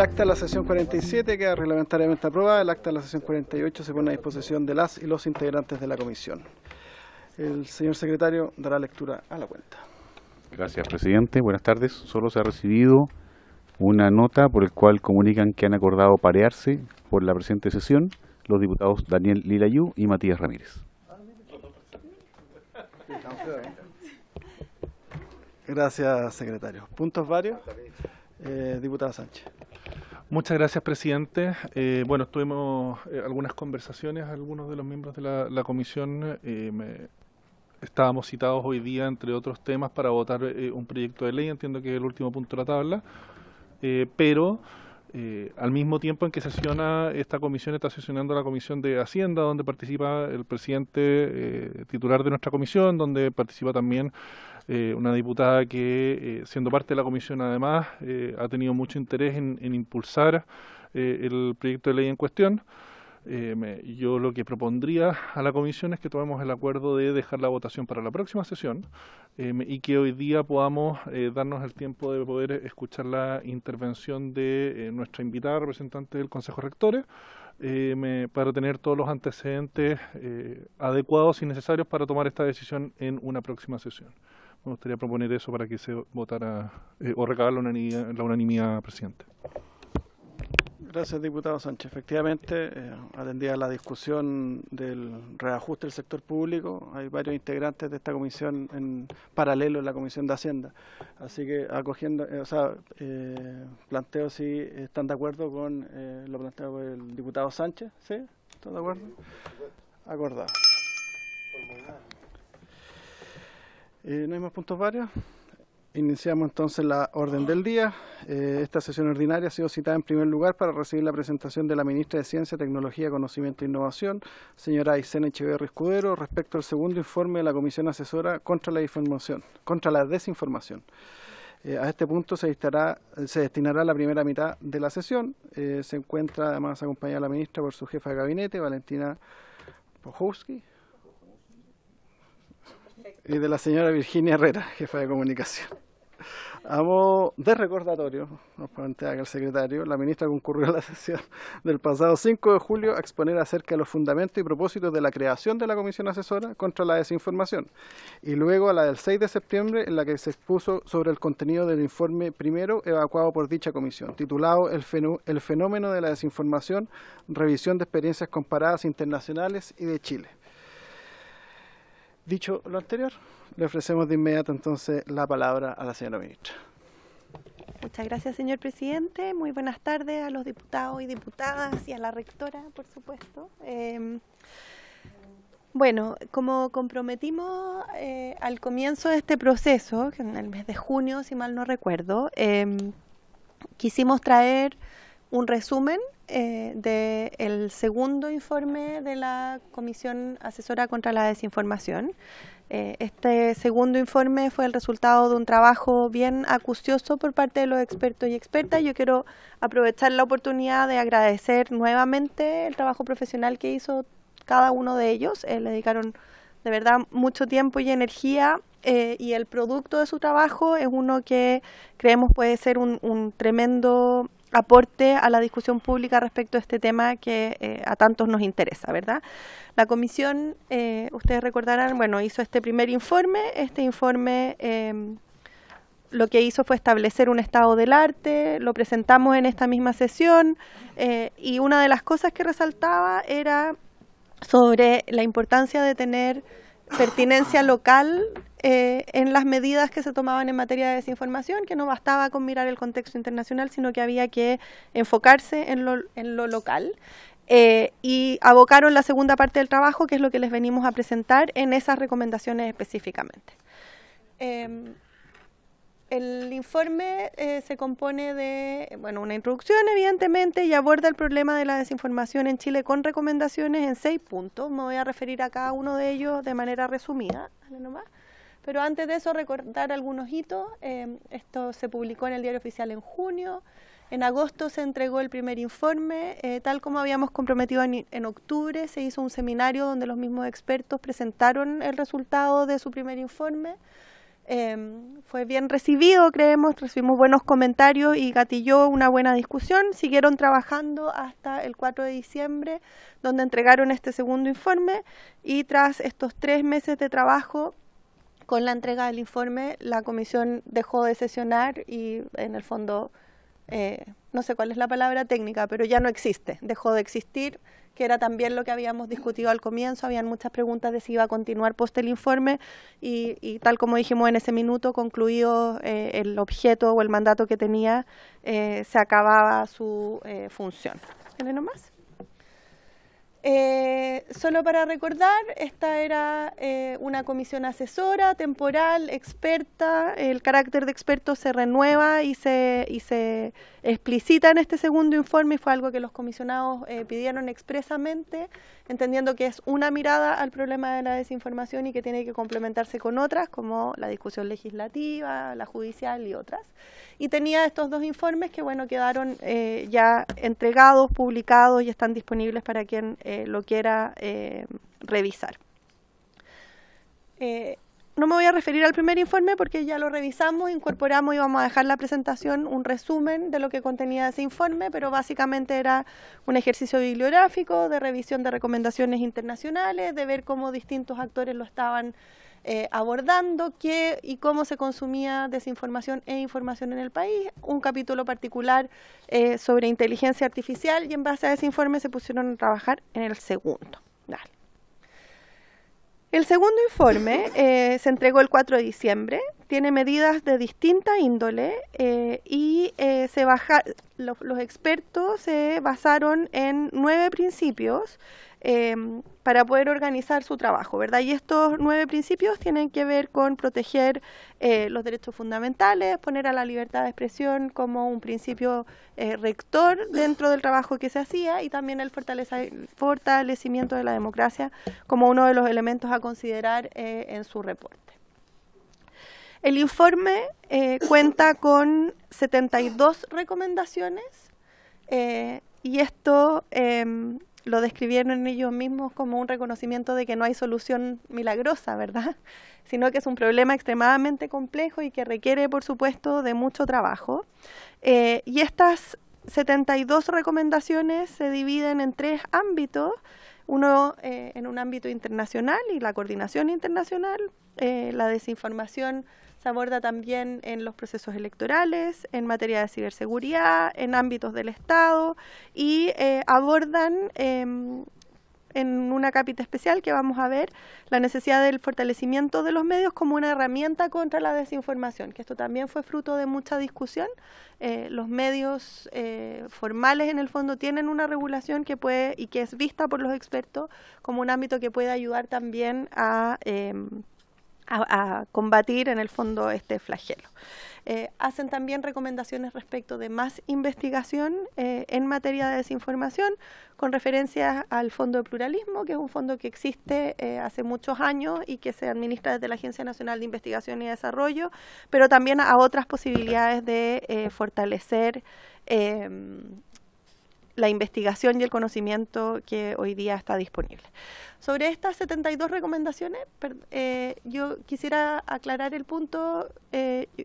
acta de la sesión 47 queda reglamentariamente aprobada. El acta de la sesión 48 se pone a disposición de las y los integrantes de la comisión. El señor secretario dará lectura a la cuenta. Gracias, presidente. Buenas tardes. Solo se ha recibido una nota por el cual comunican que han acordado parearse por la presente sesión los diputados Daniel Lilayú y Matías Ramírez. Gracias, secretario. ¿Puntos varios? Diputada Sánchez. Muchas gracias, presidente. Bueno, tuvimos algunas conversaciones, algunos de los miembros de la comisión. Estábamos citados hoy día, entre otros temas, para votar un proyecto de ley. Entiendo que es el último punto de la tabla. Pero al mismo tiempo en que sesiona esta comisión, está sesionando la Comisión de Hacienda, donde participa el presidente titular de nuestra comisión, donde participa también una diputada que, siendo parte de la comisión además, ha tenido mucho interés en impulsar el proyecto de ley en cuestión. Yo lo que propondría a la comisión es que tomemos el acuerdo de dejar la votación para la próxima sesión y que hoy día podamos darnos el tiempo de poder escuchar la intervención de nuestra invitada representante del Consejo Rector para tener todos los antecedentes adecuados y necesarios para tomar esta decisión en una próxima sesión. Me gustaría proponer eso para que se votara o recabar la unanimidad, presidente. Gracias, diputado Sánchez. Efectivamente, atendida la discusión del reajuste del sector público, hay varios integrantes de esta comisión en paralelo en la Comisión de Hacienda. Así que acogiendo, planteo si están de acuerdo con lo planteado por el diputado Sánchez. ¿Sí? ¿Están de acuerdo? Acordado. ¿No hay más puntos varios? Iniciamos entonces la orden del día. Esta sesión ordinaria ha sido citada en primer lugar para recibir la presentación de la ministra de Ciencia, Tecnología, Conocimiento e Innovación, señora Aysén Echeverri Escudero, respecto al segundo informe de la Comisión Asesora contra la Desinformación. A este punto se destinará la primera mitad de la sesión. Se encuentra además acompañada la ministra por su jefa de gabinete, Valentina Pojowski, y de la señora Virginia Herrera, jefa de comunicación. A modo de recordatorio, nos plantea que el secretario, la ministra concurrió a la sesión del pasado 5 de julio a exponer acerca de los fundamentos y propósitos de la creación de la Comisión Asesora contra la Desinformación, y luego a la del 6 de septiembre, en la que se expuso sobre el contenido del informe primero evacuado por dicha comisión, titulado El fenómeno de la desinformación, revisión de experiencias comparadas internacionales y de Chile. Dicho lo anterior, le ofrecemos de inmediato entonces la palabra a la señora ministra. Muchas gracias, señor presidente. Muy buenas tardes a los diputados y diputadas y a la rectora, por supuesto. Bueno, como comprometimos al comienzo de este proceso, que en el mes de junio, si mal no recuerdo, quisimos traer un resumen del segundo informe de la Comisión Asesora contra la Desinformación. Este segundo informe fue el resultado de un trabajo bien acucioso por parte de los expertos y expertas. Yo quiero aprovechar la oportunidad de agradecer nuevamente el trabajo profesional que hizo cada uno de ellos. Le dedicaron de verdad mucho tiempo y energía, y el producto de su trabajo es uno que creemos puede ser un tremendo aporte a la discusión pública respecto a este tema que a tantos nos interesa, ¿verdad? La comisión, ustedes recordarán, bueno, hizo este primer informe. Este informe lo que hizo fue establecer un estado del arte, lo presentamos en esta misma sesión, y una de las cosas que resaltaba era sobre la importancia de tener pertinencia local en las medidas que se tomaban en materia de desinformación, que no bastaba con mirar el contexto internacional, sino que había que enfocarse en lo local. Y abocaron la segunda parte del trabajo, que es lo que les venimos a presentar en esas recomendaciones específicamente. El informe se compone de una introducción, evidentemente, y aborda el problema de la desinformación en Chile con recomendaciones en 6 puntos. Me voy a referir a cada uno de ellos de manera resumida. Dale nomás. Pero antes de eso, recordar algunos hitos. Esto se publicó en el Diario Oficial en junio. En agosto se entregó el primer informe. Tal como habíamos comprometido en octubre, se hizo un seminario donde los mismos expertos presentaron el resultado de su primer informe. Fue bien recibido, creemos, recibimos buenos comentarios y gatilló una buena discusión. Siguieron trabajando hasta el 4 de diciembre, donde entregaron este segundo informe, y tras estos 3 meses de trabajo con la entrega del informe, la comisión dejó de sesionar y en el fondo, no sé cuál es la palabra técnica, pero ya no existe, dejó de existir, que era también lo que habíamos discutido al comienzo. Habían muchas preguntas de si iba a continuar post el informe y tal como dijimos en ese minuto, concluido el objeto o el mandato que tenía, se acababa su función. ¿Tiene nomás? Solo para recordar, esta era una comisión asesora, temporal, experta. El carácter de experto se renueva y se explicita en este segundo informe, y fue algo que los comisionados pidieron expresamente, entendiendo que es una mirada al problema de la desinformación y que tiene que complementarse con otras, como la discusión legislativa, la judicial y otras. Y tenía estos 2 informes que, bueno, quedaron ya entregados, publicados y están disponibles para quien lo quiera revisar. No me voy a referir al primer informe porque ya lo revisamos, incorporamos y vamos a dejar la presentación un resumen de lo que contenía ese informe, pero básicamente era un ejercicio bibliográfico de revisión de recomendaciones internacionales, de ver cómo distintos actores lo estaban abordando qué y cómo se consumía desinformación e información en el país, un capítulo particular sobre inteligencia artificial, y en base a ese informe se pusieron a trabajar en el segundo. Dale. El segundo informe se entregó el 4 de diciembre, tiene medidas de distinta índole y los expertos se basaron en 9 principios para poder organizar su trabajo, ¿verdad? Y estos 9 principios tienen que ver con proteger los derechos fundamentales, poner a la libertad de expresión como un principio rector dentro del trabajo que se hacía, y también el fortalecimiento de la democracia como uno de los elementos a considerar en su reporte. El informe cuenta con 72 recomendaciones y esto lo describieron ellos mismos como un reconocimiento de que no hay solución milagrosa, ¿verdad? Sino que es un problema extremadamente complejo y que requiere, por supuesto, de mucho trabajo. Y estas 72 recomendaciones se dividen en 3 ámbitos. Uno en un ámbito internacional y la coordinación internacional. La desinformación se aborda también en los procesos electorales, en materia de ciberseguridad, en ámbitos del Estado, y abordan en una capita especial que vamos a ver la necesidad del fortalecimiento de los medios como una herramienta contra la desinformación, que esto también fue fruto de mucha discusión. Los medios formales en el fondo tienen una regulación que puede y que es vista por los expertos como un ámbito que puede ayudar también a combatir en el fondo este flagelo. Hacen también recomendaciones respecto de más investigación en materia de desinformación, con referencia al Fondo de Pluralismo, que es un fondo que existe hace muchos años y que se administra desde la Agencia Nacional de Investigación y Desarrollo, pero también a otras posibilidades de fortalecer la investigación y el conocimiento que hoy día está disponible. Sobre estas 72 recomendaciones, yo quisiera aclarar el punto,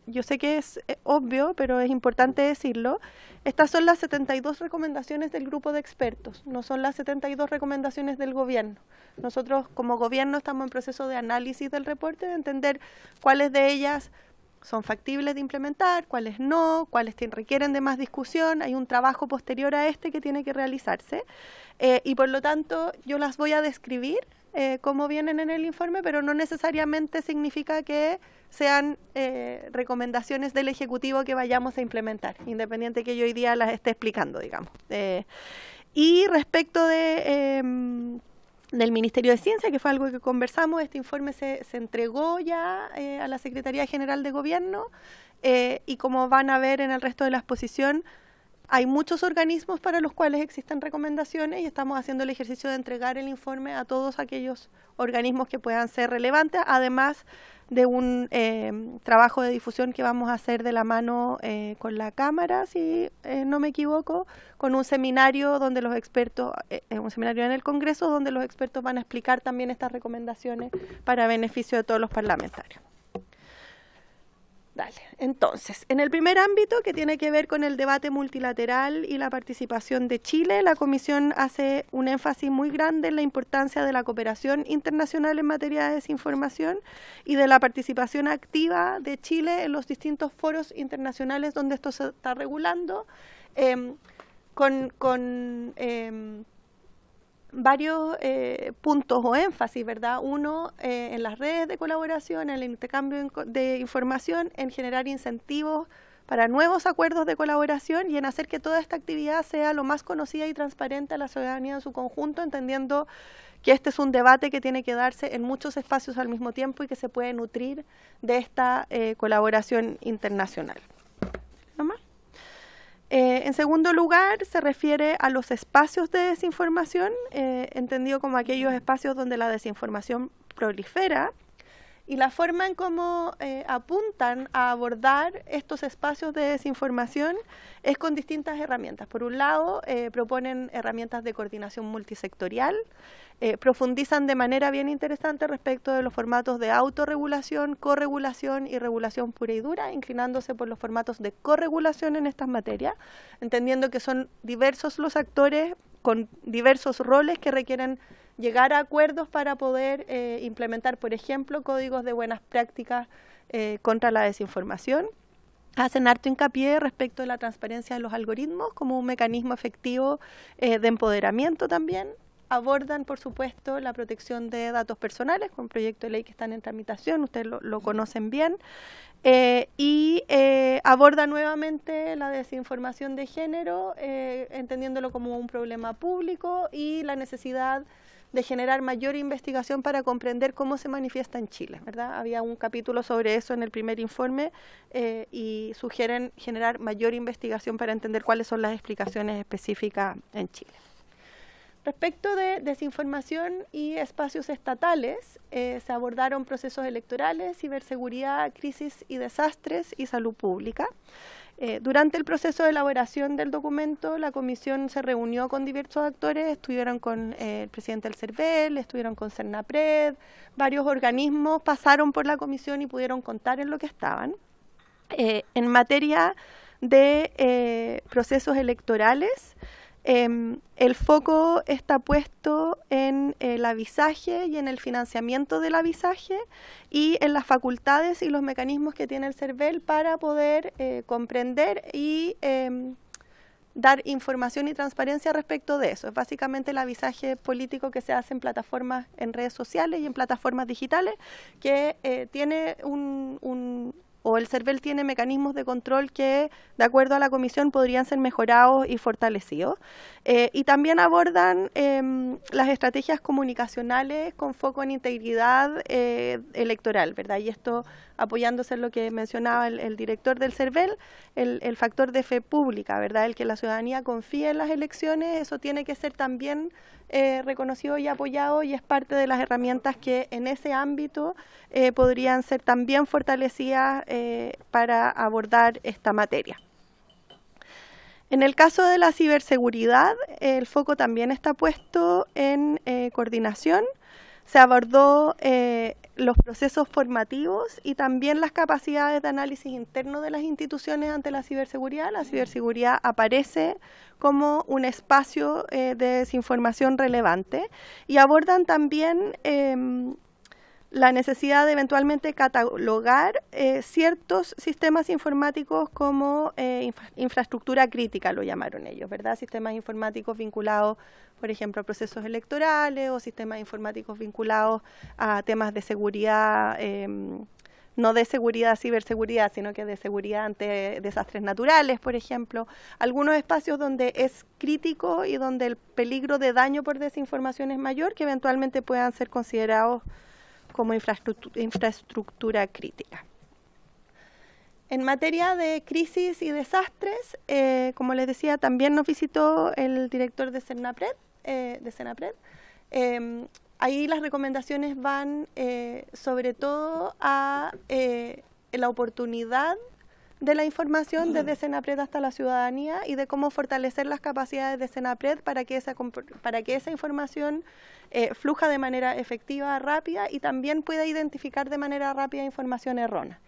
yo sé que es obvio, pero es importante decirlo. Estas son las 72 recomendaciones del grupo de expertos, no son las 72 recomendaciones del gobierno. Nosotros como gobierno estamos en proceso de análisis del reporte, de entender cuáles de ellas son factibles de implementar, cuáles no, cuáles requieren de más discusión. Hay un trabajo posterior a este que tiene que realizarse y por lo tanto yo las voy a describir como vienen en el informe, pero no necesariamente significa que sean recomendaciones del Ejecutivo que vayamos a implementar, independiente que yo hoy día las esté explicando, digamos. Y respecto del Ministerio de Ciencia, que fue algo que conversamos, este informe se entregó ya a la Secretaría General de Gobierno y como van a ver en el resto de la exposición, hay muchos organismos para los cuales existen recomendaciones y estamos haciendo el ejercicio de entregar el informe a todos aquellos organismos que puedan ser relevantes, además de un trabajo de difusión que vamos a hacer de la mano con la Cámara, si no me equivoco, con un seminario donde los expertos, un seminario en el Congreso donde los expertos van a explicar también estas recomendaciones para beneficio de todos los parlamentarios. Dale. Entonces, en el primer ámbito, que tiene que ver con el debate multilateral y la participación de Chile, la Comisión hace un énfasis muy grande en la importancia de la cooperación internacional en materia de desinformación y de la participación activa de Chile en los distintos foros internacionales donde esto se está regulando, con varios puntos o énfasis, ¿verdad? Uno, en las redes de colaboración, en el intercambio de información, en generar incentivos para nuevos acuerdos de colaboración y en hacer que toda esta actividad sea lo más conocida y transparente a la ciudadanía en su conjunto, entendiendo que este es un debate que tiene que darse en muchos espacios al mismo tiempo y que se puede nutrir de esta colaboración internacional. ¿No más? En segundo lugar, se refiere a los espacios de desinformación, entendido como aquellos espacios donde la desinformación prolifera, y la forma en cómo apuntan a abordar estos espacios de desinformación es con distintas herramientas. Por un lado, proponen herramientas de coordinación multisectorial, profundizan de manera bien interesante respecto de los formatos de autorregulación, corregulación y regulación pura y dura, inclinándose por los formatos de corregulación en estas materias, entendiendo que son diversos los actores con diversos roles que requieren llegar a acuerdos para poder implementar, por ejemplo, códigos de buenas prácticas contra la desinformación. Hacen harto hincapié respecto de la transparencia de los algoritmos como un mecanismo efectivo de empoderamiento también. Abordan, por supuesto, la protección de datos personales con un proyecto de ley que están en tramitación, ustedes lo conocen bien, y aborda nuevamente la desinformación de género, entendiéndolo como un problema público y la necesidad de generar mayor investigación para comprender cómo se manifiesta en Chile, ¿verdad? Había un capítulo sobre eso en el primer informe y sugieren generar mayor investigación para entender cuáles son las explicaciones específicas en Chile. Respecto de desinformación y espacios estatales, se abordaron procesos electorales, ciberseguridad, crisis y desastres y salud pública. Durante el proceso de elaboración del documento, la comisión se reunió con diversos actores, estuvieron con el presidente del CERVEL, estuvieron con CERNAPRED, varios organismos pasaron por la comisión y pudieron contar en lo que estaban. En materia de procesos electorales, el foco está puesto en el avisaje y en el financiamiento del avisaje y en las facultades y los mecanismos que tiene el CERVEL para poder comprender y dar información y transparencia respecto de eso. Es básicamente el avisaje político que se hace en plataformas, en redes sociales y en plataformas digitales, que tiene o el CERVEL tiene mecanismos de control que, de acuerdo a la comisión, podrían ser mejorados y fortalecidos. Y también abordan las estrategias comunicacionales con foco en integridad electoral, ¿verdad? Y esto apoyándose en lo que mencionaba el director del CERVEL, el factor de fe pública, ¿verdad? El que la ciudadanía confíe en las elecciones, eso tiene que ser también reconocido y apoyado y es parte de las herramientas que en ese ámbito podrían ser también fortalecidas para abordar esta materia. En el caso de la ciberseguridad, el foco también está puesto en coordinación. Se abordó los procesos formativos y también las capacidades de análisis interno de las instituciones ante la ciberseguridad. La ciberseguridad aparece como un espacio de desinformación relevante y abordan también la necesidad de eventualmente catalogar ciertos sistemas informáticos como infraestructura crítica, lo llamaron ellos, ¿verdad? Sistemas informáticos vinculados, por ejemplo, a procesos electorales o sistemas informáticos vinculados a temas de seguridad, no de seguridad, ciberseguridad, sino que de seguridad ante desastres naturales, por ejemplo. Algunos espacios donde es crítico y donde el peligro de daño por desinformación es mayor, que eventualmente puedan ser considerados como infraestructura crítica. En materia de crisis y desastres, como les decía, también nos visitó el director de CERNAPRED, ahí las recomendaciones van sobre todo a la oportunidad de la información desde CENAPRED hasta la ciudadanía y de cómo fortalecer las capacidades de CENAPRED para que esa información fluja de manera efectiva, rápida y también pueda identificar de manera rápida información errónea.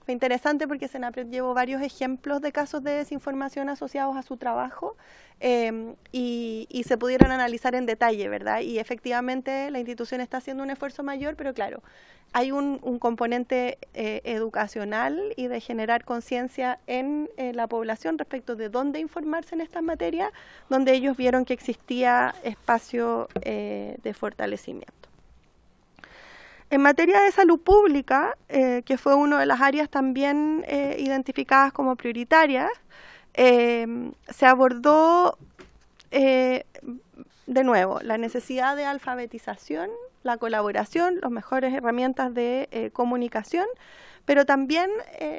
Fue interesante porque Senapred llevó varios ejemplos de casos de desinformación asociados a su trabajo y se pudieron analizar en detalle, ¿verdad? Y efectivamente la institución está haciendo un esfuerzo mayor, pero claro, hay un componente educacional y de generar conciencia en la población respecto de dónde informarse en estas materias, donde ellos vieron que existía espacio de fortalecimiento. En materia de salud pública, que fue una de las áreas también identificadas como prioritarias, se abordó de nuevo la necesidad de alfabetización, la colaboración, las mejores herramientas de comunicación, pero también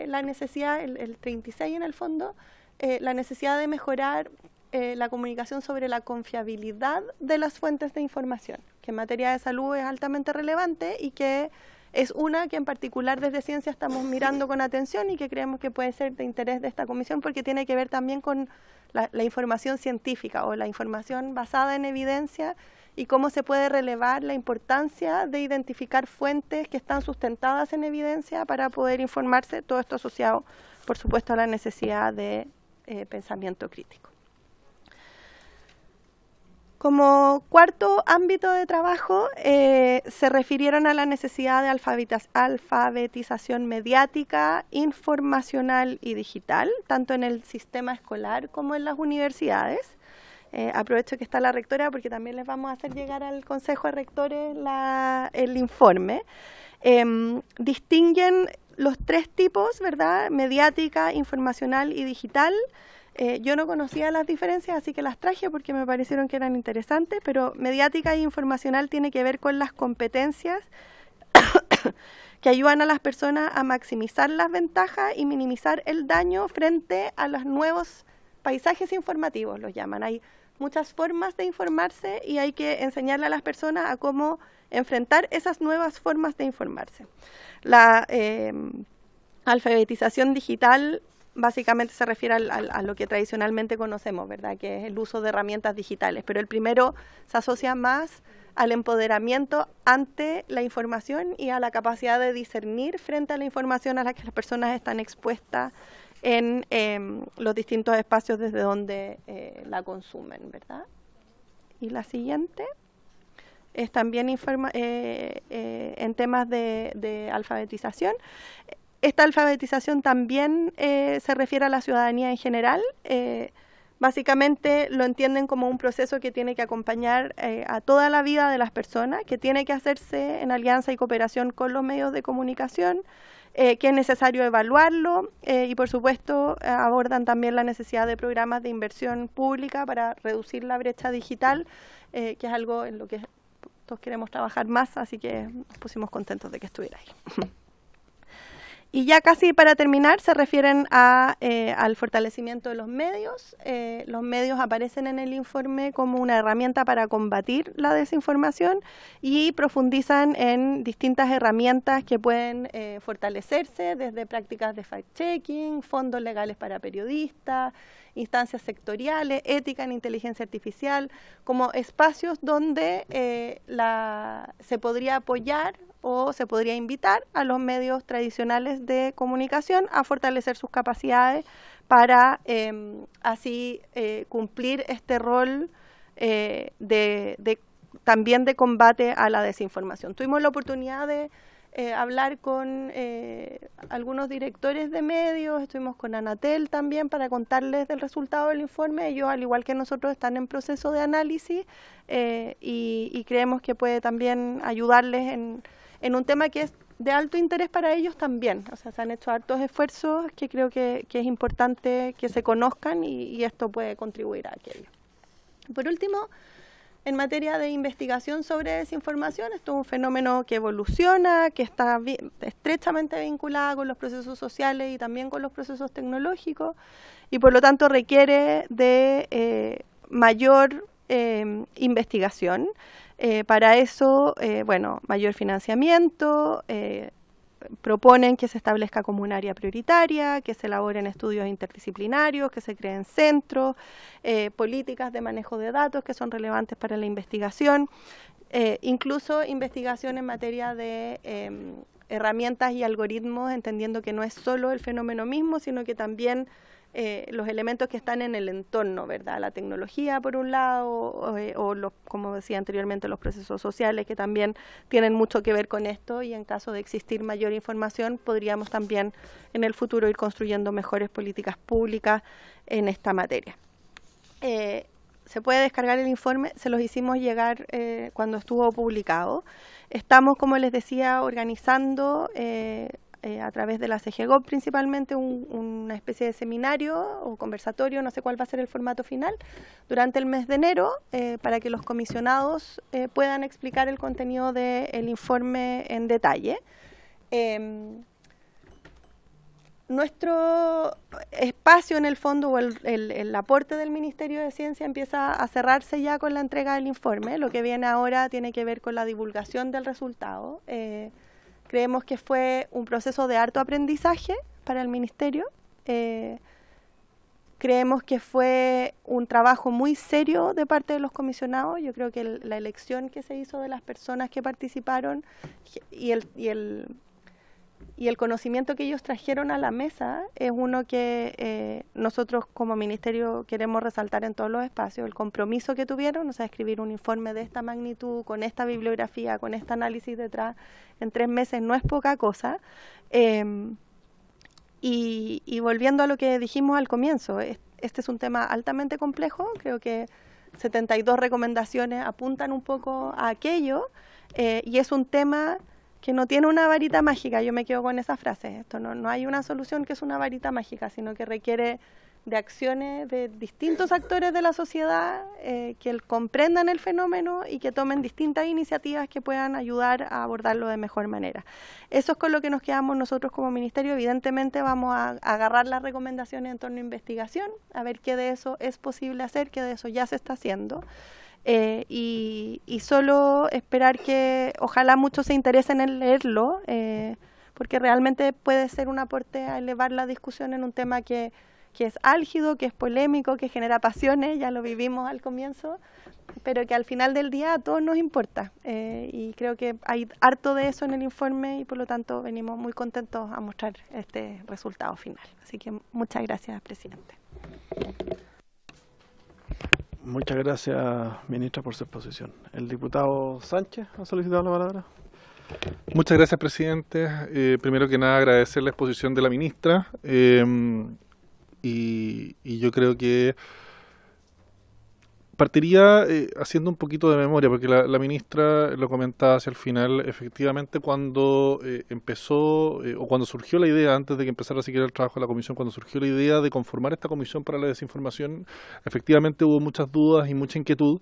la necesidad, el 36 en el fondo, la necesidad de mejorar la comunicación sobre la confiabilidad de las fuentes de información, que en materia de salud es altamente relevante y que es una que en particular desde Ciencia estamos mirando con atención y que creemos que puede ser de interés de esta comisión porque tiene que ver también con la información científica o la información basada en evidencia y cómo se puede relevar la importancia de identificar fuentes que están sustentadas en evidencia para poder informarse, todo esto asociado, por supuesto, a la necesidad de pensamiento crítico. Como cuarto ámbito de trabajo, se refirieron a la necesidad de alfabetización mediática, informacional y digital, tanto en el sistema escolar como en las universidades. Aprovecho que está la rectora porque también les vamos a hacer llegar al Consejo de Rectores el informe. Distinguen los tres tipos, ¿verdad? Mediática, informacional y digital. Yo no conocía las diferencias, así que las traje porque me parecieron que eran interesantes, pero mediática e informacional tiene que ver con las competencias que ayudan a las personas a maximizar las ventajas y minimizar el daño frente a los nuevos paisajes informativos, los llaman. Hay muchas formas de informarse y hay que enseñarle a las personas a cómo enfrentar esas nuevas formas de informarse. La alfabetización digital básicamente se refiere a lo que tradicionalmente conocemos, ¿verdad? Que es el uso de herramientas digitales, pero el primero se asocia más al empoderamiento ante la información y a la capacidad de discernir frente a la información a la que las personas están expuestas en los distintos espacios desde donde la consumen, ¿verdad? Y la siguiente es también en temas de alfabetización. Esta alfabetización también se refiere a la ciudadanía en general. Básicamente lo entienden como un proceso que tiene que acompañar a toda la vida de las personas, que tiene que hacerse en alianza y cooperación con los medios de comunicación, que es necesario evaluarlo y por supuesto abordan también la necesidad de programas de inversión pública para reducir la brecha digital, que es algo en lo que todos queremos trabajar más, así que nos pusimos contentos de que estuviera ahí. Y ya casi para terminar, se refieren al fortalecimiento de los medios. Los medios aparecen en el informe como una herramienta para combatir la desinformación y profundizan en distintas herramientas que pueden fortalecerse, desde prácticas de fact-checking, fondos legales para periodistas, instancias sectoriales, ética en inteligencia artificial, como espacios donde se podría apoyar o se podría invitar a los medios tradicionales de comunicación a fortalecer sus capacidades para así cumplir este rol también de combate a la desinformación. Tuvimos la oportunidad de hablar con algunos directores de medios, estuvimos con Anatel también para contarles del resultado del informe. Ellos, al igual que nosotros, están en proceso de análisis y creemos que puede también ayudarles en un tema que es de alto interés para ellos también. O sea, se han hecho hartos esfuerzos que creo que es importante que se conozcan y esto puede contribuir a aquello. Por último, en materia de investigación sobre desinformación, esto es un fenómeno que evoluciona, que está estrechamente vinculado con los procesos sociales y también con los procesos tecnológicos y por lo tanto requiere de mayor investigación. Para eso, mayor financiamiento, proponen que se establezca como un área prioritaria, que se elaboren estudios interdisciplinarios, que se creen centros, políticas de manejo de datos que son relevantes para la investigación, incluso investigación en materia de herramientas y algoritmos, entendiendo que no es solo el fenómeno mismo, sino que también los elementos que están en el entorno, ¿verdad? La tecnología, por un lado, o los, como decía anteriormente, los procesos sociales, que también tienen mucho que ver con esto, y en caso de existir mayor información, podríamos también en el futuro ir construyendo mejores políticas públicas en esta materia. Se puede descargar el informe, se los hicimos llegar cuando estuvo publicado. Estamos, como les decía, organizando a través de la CGGOP principalmente una especie de seminario o conversatorio, no sé cuál va a ser el formato final, durante el mes de enero, para que los comisionados puedan explicar el contenido del informe en detalle. Nuestro espacio, en el fondo, o el aporte del Ministerio de Ciencia empieza a cerrarse ya con la entrega del informe. Lo que viene ahora tiene que ver con la divulgación del resultado. Creemos que fue un proceso de harto aprendizaje para el Ministerio. Creemos que fue un trabajo muy serio de parte de los comisionados. Yo creo que la elección que se hizo de las personas que participaron y el conocimiento que ellos trajeron a la mesa es uno que nosotros como Ministerio queremos resaltar en todos los espacios. El compromiso que tuvieron, o sea, escribir un informe de esta magnitud, con esta bibliografía, con este análisis detrás, en 3 meses no es poca cosa. Y volviendo a lo que dijimos al comienzo, este es un tema altamente complejo. Creo que 72 recomendaciones apuntan un poco a aquello, y es un tema que no tiene una varita mágica. Yo me quedo con esa frase. Esto no hay una solución que es una varita mágica, sino que requiere de acciones de distintos actores de la sociedad que comprendan el fenómeno y que tomen distintas iniciativas que puedan ayudar a abordarlo de mejor manera. Eso es con lo que nos quedamos nosotros como Ministerio. Evidentemente vamos a agarrar las recomendaciones en torno a investigación, a ver qué de eso es posible hacer, qué de eso ya se está haciendo. Y solo esperar que ojalá muchos se interesen en leerlo, porque realmente puede ser un aporte a elevar la discusión en un tema que es álgido, que es polémico, que genera pasiones, ya lo vivimos al comienzo, pero que al final del día a todos nos importa. Y creo que hay harto de eso en el informe y por lo tanto venimos muy contentos a mostrar este resultado final. Así que muchas gracias, presidente. Muchas gracias, ministra, por su exposición. El diputado Sánchez ha solicitado la palabra. Muchas gracias, presidente. Primero que nada, agradecer la exposición de la ministra. Y yo creo que partiría haciendo un poquito de memoria, porque la ministra lo comentaba hacia el final. Efectivamente, cuando empezó, o cuando surgió la idea, antes de que empezara siquiera el trabajo de la comisión, cuando surgió la idea de conformar esta comisión para la desinformación, efectivamente hubo muchas dudas y mucha inquietud,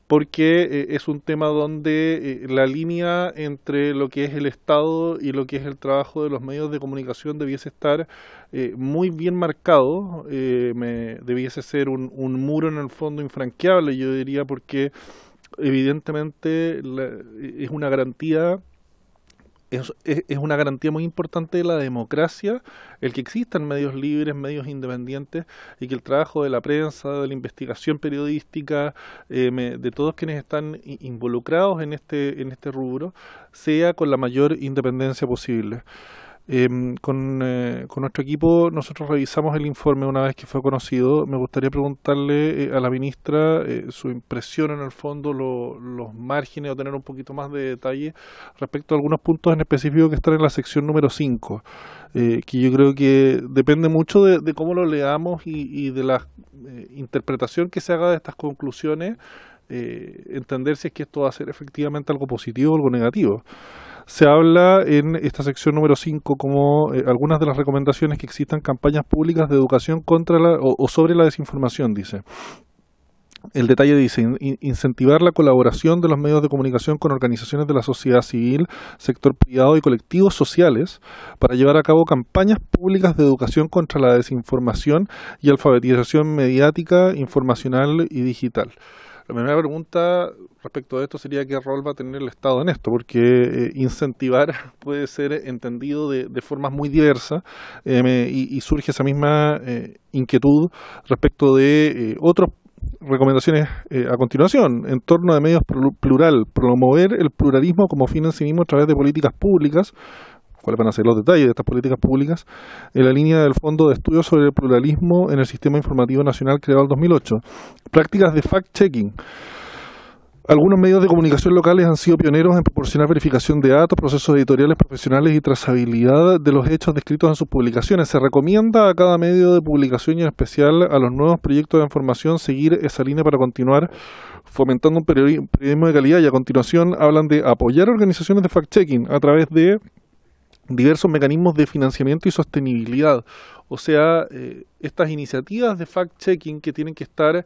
porque es un tema donde la línea entre lo que es el Estado y lo que es el trabajo de los medios de comunicación debiese estar muy bien marcado, debiese ser un muro en el fondo infranqueable, yo diría, porque evidentemente es una garantía. Es una garantía muy importante de la democracia el que existan medios libres, medios independientes, y que el trabajo de la prensa, de la investigación periodística, de todos quienes están involucrados en este rubro, sea con la mayor independencia posible. Con nuestro equipo nosotros revisamos el informe una vez que fue conocido. Me gustaría preguntarle a la ministra su impresión, en el fondo, los márgenes, o tener un poquito más de detalle respecto a algunos puntos en específico que están en la sección número 5, que yo creo que depende mucho de cómo lo leamos y de la interpretación que se haga de estas conclusiones, entender si es que esto va a ser efectivamente algo positivo o algo negativo. Se habla en esta sección número 5 como algunas de las recomendaciones que existan campañas públicas de educación contra o sobre la desinformación, dice. El detalle dice: incentivar la colaboración de los medios de comunicación con organizaciones de la sociedad civil, sector privado y colectivos sociales para llevar a cabo campañas públicas de educación contra la desinformación y alfabetización mediática, informacional y digital. La primera pregunta respecto a esto sería: ¿qué rol va a tener el Estado en esto? Porque incentivar puede ser entendido de formas muy diversas, y surge esa misma inquietud respecto de otras recomendaciones a continuación. En torno de medios plural, promover el pluralismo como fin en sí mismo a través de políticas públicas. cuáles van a ser los detalles de estas políticas públicas, en la línea del Fondo de Estudios sobre el Pluralismo en el Sistema Informativo Nacional creado en 2008. Prácticas de fact-checking. Algunos medios de comunicación locales han sido pioneros en proporcionar verificación de datos, procesos editoriales profesionales y trazabilidad de los hechos descritos en sus publicaciones. Se recomienda a cada medio de publicación y en especial a los nuevos proyectos de información seguir esa línea para continuar fomentando un periodismo de calidad, y a continuación hablan de apoyar organizaciones de fact-checking a través de diversos mecanismos de financiamiento y sostenibilidad. O sea, estas iniciativas de fact-checking que tienen que estar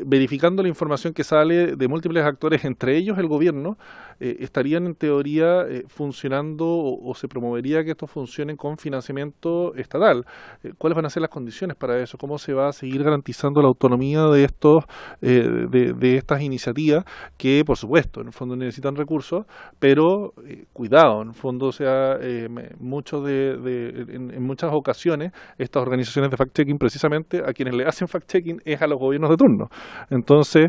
verificando la información que sale de múltiples actores, entre ellos el gobierno, estarían en teoría funcionando o se promovería que estos funcionen con financiamiento estatal. ¿Cuáles van a ser las condiciones para eso? ¿Cómo se va a seguir garantizando la autonomía de estos de estas iniciativas que, por supuesto, en el fondo necesitan recursos, pero cuidado, en el fondo, o sea, en muchas ocasiones estas organizaciones de fact-checking, precisamente a quienes le hacen fact-checking es a los gobiernos de turno. Entonces,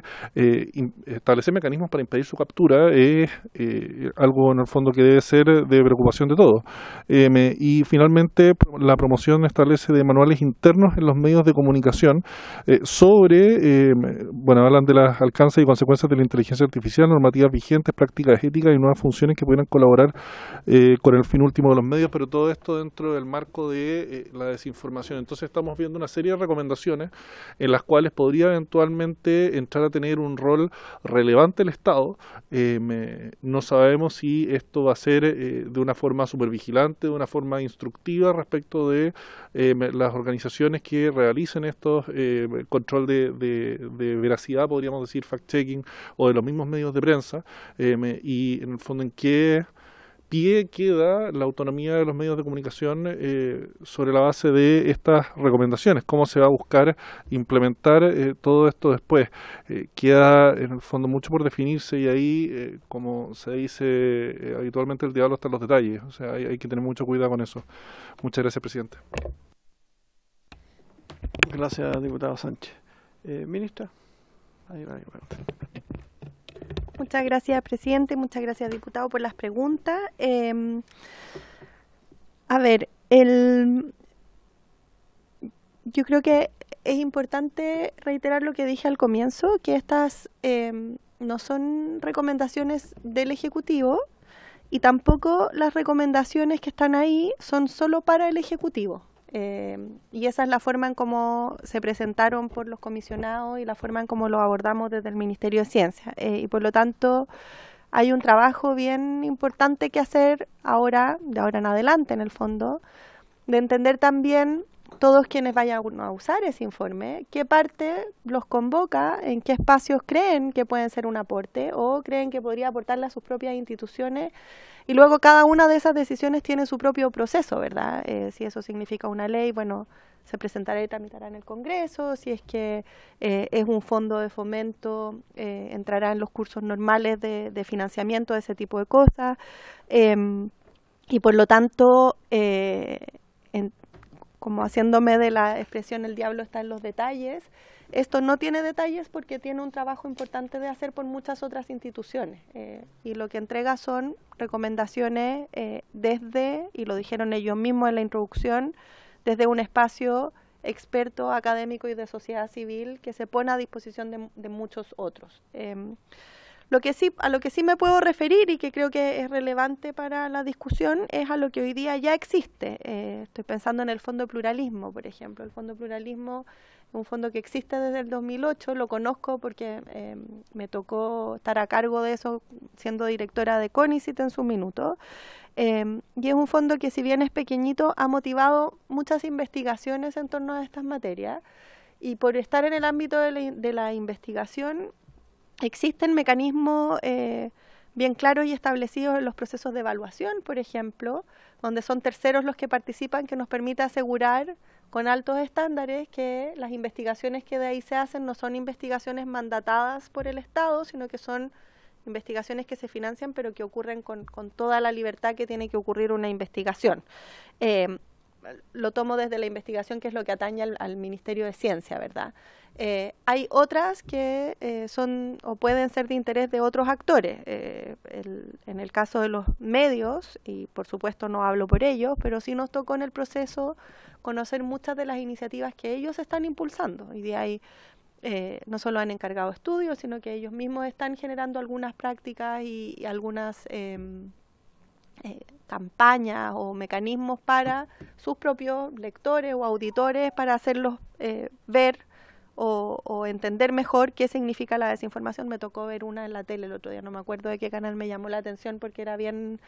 establecer mecanismos para impedir su captura es algo en el fondo que debe ser de preocupación de todos. Y finalmente, la promoción establece de manuales internos en los medios de comunicación sobre, hablan de los alcances y consecuencias de la inteligencia artificial, normativas vigentes, prácticas éticas y nuevas funciones que pudieran colaborar con el fin último de los medios, pero todo esto dentro del marco de la desinformación. Entonces estamos viendo una serie de recomendaciones en las cuales podría eventualmente entrar a tener un rol relevante el Estado. No sabemos si esto va a ser de una forma supervigilante, de una forma instructiva respecto de las organizaciones que realicen estos control de veracidad, podríamos decir fact-checking, o de los mismos medios de prensa, y en el fondo en qué pie queda la autonomía de los medios de comunicación sobre la base de estas recomendaciones. ¿Cómo se va a buscar implementar todo esto después? Queda en el fondo mucho por definirse, y ahí, como se dice habitualmente, el diablo está en los detalles. O sea, hay que tener mucho cuidado con eso. Muchas gracias, presidente. Gracias, diputado Sánchez. Ministra. Ahí va. Muchas gracias, presidente. Muchas gracias, diputado, por las preguntas. Yo creo que es importante reiterar lo que dije al comienzo, que estas no son recomendaciones del Ejecutivo, y tampoco las recomendaciones que están ahí son solo para el Ejecutivo. Y esa es la forma en cómo se presentaron por los comisionados y la forma en cómo lo abordamos desde el Ministerio de Ciencia. Y por lo tanto, hay un trabajo bien importante que hacer de ahora en adelante, en el fondo, de entender también todos quienes vayan a usar ese informe, qué parte los convoca, en qué espacios creen que pueden ser un aporte o creen que podría aportarle a sus propias instituciones, y luego cada una de esas decisiones tiene su propio proceso, ¿verdad? Si eso significa una ley, bueno, se presentará y tramitará en el Congreso. Si es que es un fondo de fomento, entrará en los cursos normales de financiamiento, de ese tipo de cosas. Y por lo tanto, como haciéndome de la expresión el diablo está en los detalles, esto no tiene detalles porque tiene un trabajo importante de hacer por muchas otras instituciones, y lo que entrega son recomendaciones desde, y lo dijeron ellos mismos en la introducción, desde un espacio experto, académico y de sociedad civil que se pone a disposición de muchos otros. A lo que sí me puedo referir y que creo que es relevante para la discusión es a lo que hoy día ya existe. Estoy pensando en el Fondo de Pluralismo, por ejemplo. El Fondo de Pluralismo es un fondo que existe desde el 2008, lo conozco porque me tocó estar a cargo de eso siendo directora de CONICYT en su minuto. Y es un fondo que, si bien es pequeñito, ha motivado muchas investigaciones en torno a estas materias, y por estar en el ámbito de la investigación existen mecanismos bien claros y establecidos en los procesos de evaluación, por ejemplo, donde son terceros los que participan, que nos permite asegurar con altos estándares que las investigaciones que de ahí se hacen no son investigaciones mandatadas por el Estado, sino que son investigaciones que se financian, pero que ocurren con toda la libertad que tiene que ocurrir una investigación. lo tomo desde la investigación, que es lo que atañe al Ministerio de Ciencia, ¿verdad? Hay otras que son o pueden ser de interés de otros actores. En el caso de los medios, y por supuesto no hablo por ellos, pero sí nos tocó en el proceso conocer muchas de las iniciativas que ellos están impulsando. Y de ahí no solo han encargado estudios, sino que ellos mismos están generando algunas prácticas y algunas campañas o mecanismos para sus propios lectores o auditores para hacerlos ver o entender mejor qué significa la desinformación. Me tocó ver una en la tele el otro día, no me acuerdo de qué canal, me llamó la atención porque era bien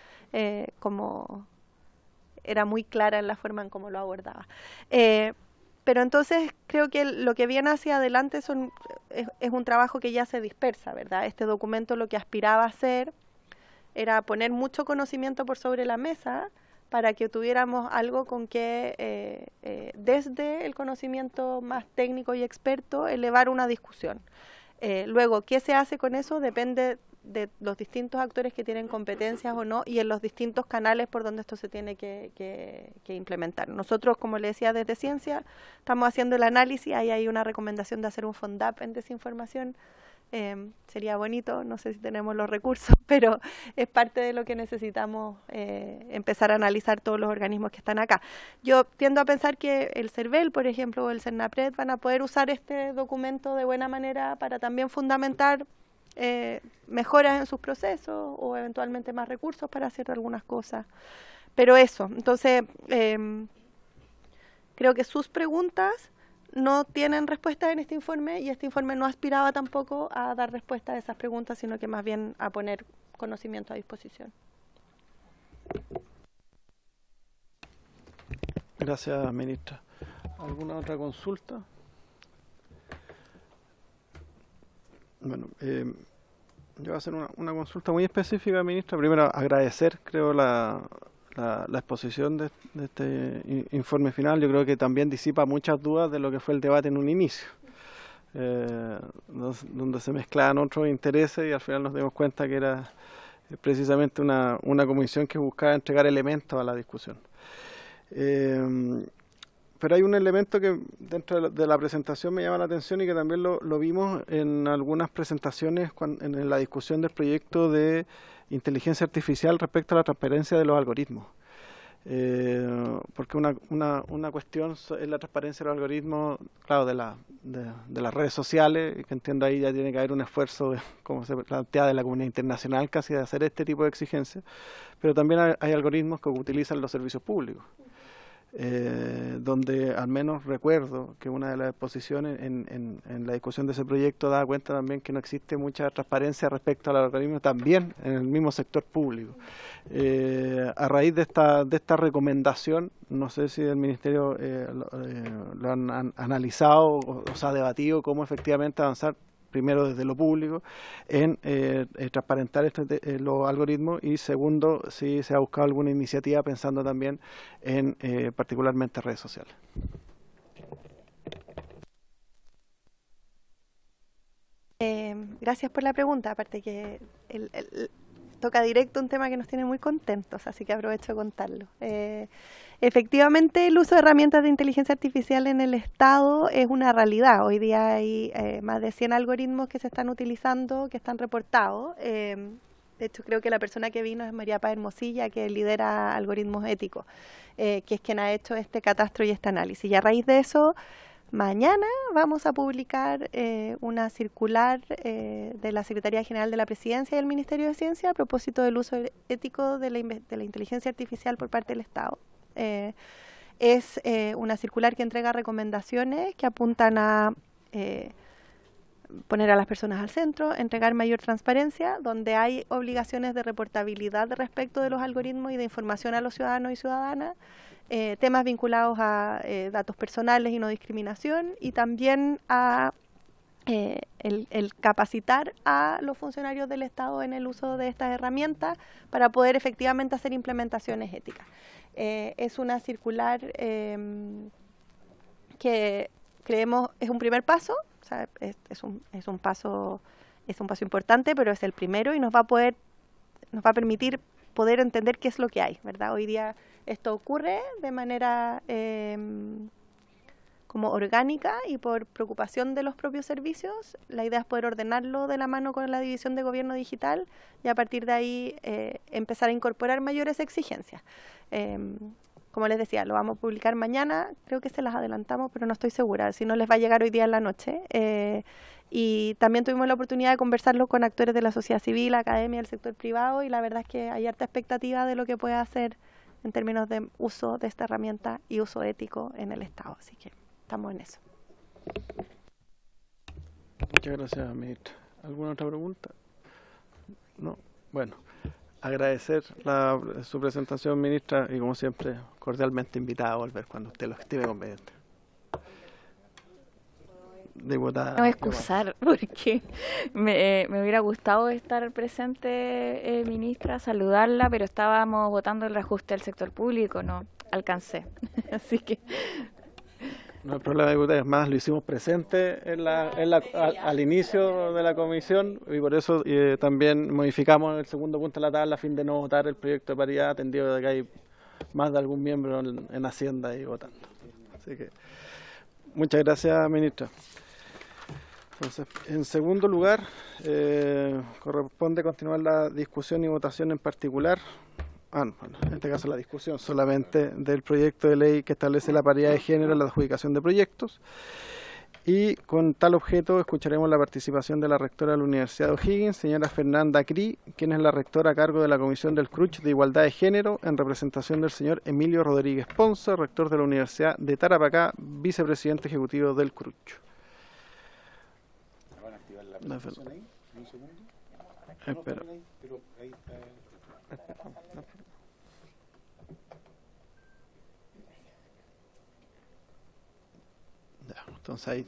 era muy clara en la forma en cómo lo abordaba. Pero entonces creo que lo que viene hacia adelante es un trabajo que ya se dispersa, ¿verdad? Este documento lo que aspiraba a hacer era poner mucho conocimiento por sobre la mesa para que tuviéramos algo con que, desde el conocimiento más técnico y experto, elevar una discusión. Luego, ¿qué se hace con eso? Depende de los distintos actores que tienen competencias o no y en los distintos canales por donde esto se tiene que implementar. Nosotros, como le decía, desde Ciencia, estamos haciendo el análisis. Ahí hay una recomendación de hacer un FONDAP en desinformación. Sería bonito, no sé si tenemos los recursos, pero es parte de lo que necesitamos empezar a analizar todos los organismos que están acá. Yo tiendo a pensar que el CERVEL, por ejemplo, o el CERNAPRED van a poder usar este documento de buena manera para también fundamentar mejoras en sus procesos o eventualmente más recursos para hacer algunas cosas. Pero eso, entonces creo que sus preguntas no tienen respuesta en este informe y este informe no aspiraba tampoco a dar respuesta a esas preguntas, sino que más bien a poner conocimiento a disposición. Gracias, ministra. ¿Alguna otra consulta? Bueno, yo voy a hacer una consulta muy específica, ministra. Primero, agradecer, creo, la exposición de este informe final. Yo creo que también disipa muchas dudas de lo que fue el debate en un inicio, donde se mezclaban otros intereses y al final nos dimos cuenta que era precisamente una comisión que buscaba entregar elementos a la discusión. Pero hay un elemento que dentro de la presentación me llama la atención y que también lo vimos en algunas presentaciones en la discusión del proyecto de inteligencia artificial respecto a la transparencia de los algoritmos. Porque una cuestión es la transparencia de los algoritmos, claro, de las redes sociales, que entiendo ahí ya tiene que haber un esfuerzo, como se plantea, de la comunidad internacional casi de hacer este tipo de exigencias, pero también hay algoritmos que utilizan los servicios públicos. Donde al menos recuerdo que una de las exposiciones en la discusión de ese proyecto daba cuenta también que no existe mucha transparencia respecto al algoritmo también en el mismo sector público. A raíz de esta recomendación, no sé si el Ministerio lo han analizado o se ha debatido cómo efectivamente avanzar primero desde lo público en transparentar los algoritmos y segundo, si se ha buscado alguna iniciativa pensando también en particularmente redes sociales. Gracias por la pregunta, aparte que toca directo un tema que nos tiene muy contentos, así que aprovecho de contarlo. Efectivamente, el uso de herramientas de inteligencia artificial en el Estado es una realidad. Hoy día hay más de 100 algoritmos que se están utilizando, que están reportados. De hecho, creo que la persona que vino es María Paz Hermosilla, que lidera algoritmos éticos, que es quien ha hecho este catastro y este análisis. Y a raíz de eso, mañana vamos a publicar una circular de la Secretaría General de la Presidencia y del Ministerio de Ciencia a propósito del uso ético de la inteligencia artificial por parte del Estado. Es una circular que entrega recomendaciones que apuntan a poner a las personas al centro, entregar mayor transparencia, donde hay obligaciones de reportabilidad respecto de los algoritmos y de información a los ciudadanos y ciudadanas, temas vinculados a datos personales y no discriminación, y también a el capacitar a los funcionarios del Estado en el uso de estas herramientas para poder efectivamente hacer implementaciones éticas. Es una circular que creemos es un primer paso, o sea, es un paso importante, pero es el primero y nos va a permitir poder entender qué es lo que hay, ¿verdad? Hoy día Esto ocurre de manera como orgánica y por preocupación de los propios servicios. La idea es poder ordenarlo de la mano con la División de Gobierno Digital y a partir de ahí empezar a incorporar mayores exigencias. Como les decía, lo vamos a publicar mañana, creo que se las adelantamos, pero no estoy segura, si no les va a llegar hoy día en la noche. Y también tuvimos la oportunidad de conversarlo con actores de la sociedad civil, academia, del sector privado, y la verdad es que hay harta expectativa de lo que puede hacer en términos de uso de esta herramienta y uso ético en el Estado. Así que estamos en eso. Muchas gracias, ministra. ¿Alguna otra pregunta? No. Bueno, agradecer su presentación, ministra, y como siempre, cordialmente invitada a volver cuando usted lo estime conveniente. Diputada. Me voy a excusar porque me hubiera gustado estar presente, ministra, saludarla, pero estábamos votando el reajuste del sector público, no alcancé. Así que no hay problema, diputada, es más, lo hicimos presente al inicio de la comisión y por eso también modificamos el segundo punto de la tabla a fin de no votar el proyecto de paridad, atendido de que hay más de algún miembro en Hacienda ahí votando. Así que, muchas gracias, ministra. Entonces, en segundo lugar, corresponde continuar la discusión y votación en particular. Bueno, en este caso la discusión solamente del proyecto de ley que establece la paridad de género en la adjudicación de proyectos. Y con tal objeto escucharemos la participación de la rectora de la Universidad de O'Higgins, señora Fernanda Cri, quien es la rectora a cargo de la Comisión del CRUCH de Igualdad de Género, en representación del señor Emilio Rodríguez Ponce, rector de la Universidad de Tarapacá, vicepresidente ejecutivo del CRUCH. ¿Van a activar la presentación ahí? ¿Un segundo? Espera. Pero ahí está. Entonces ahí.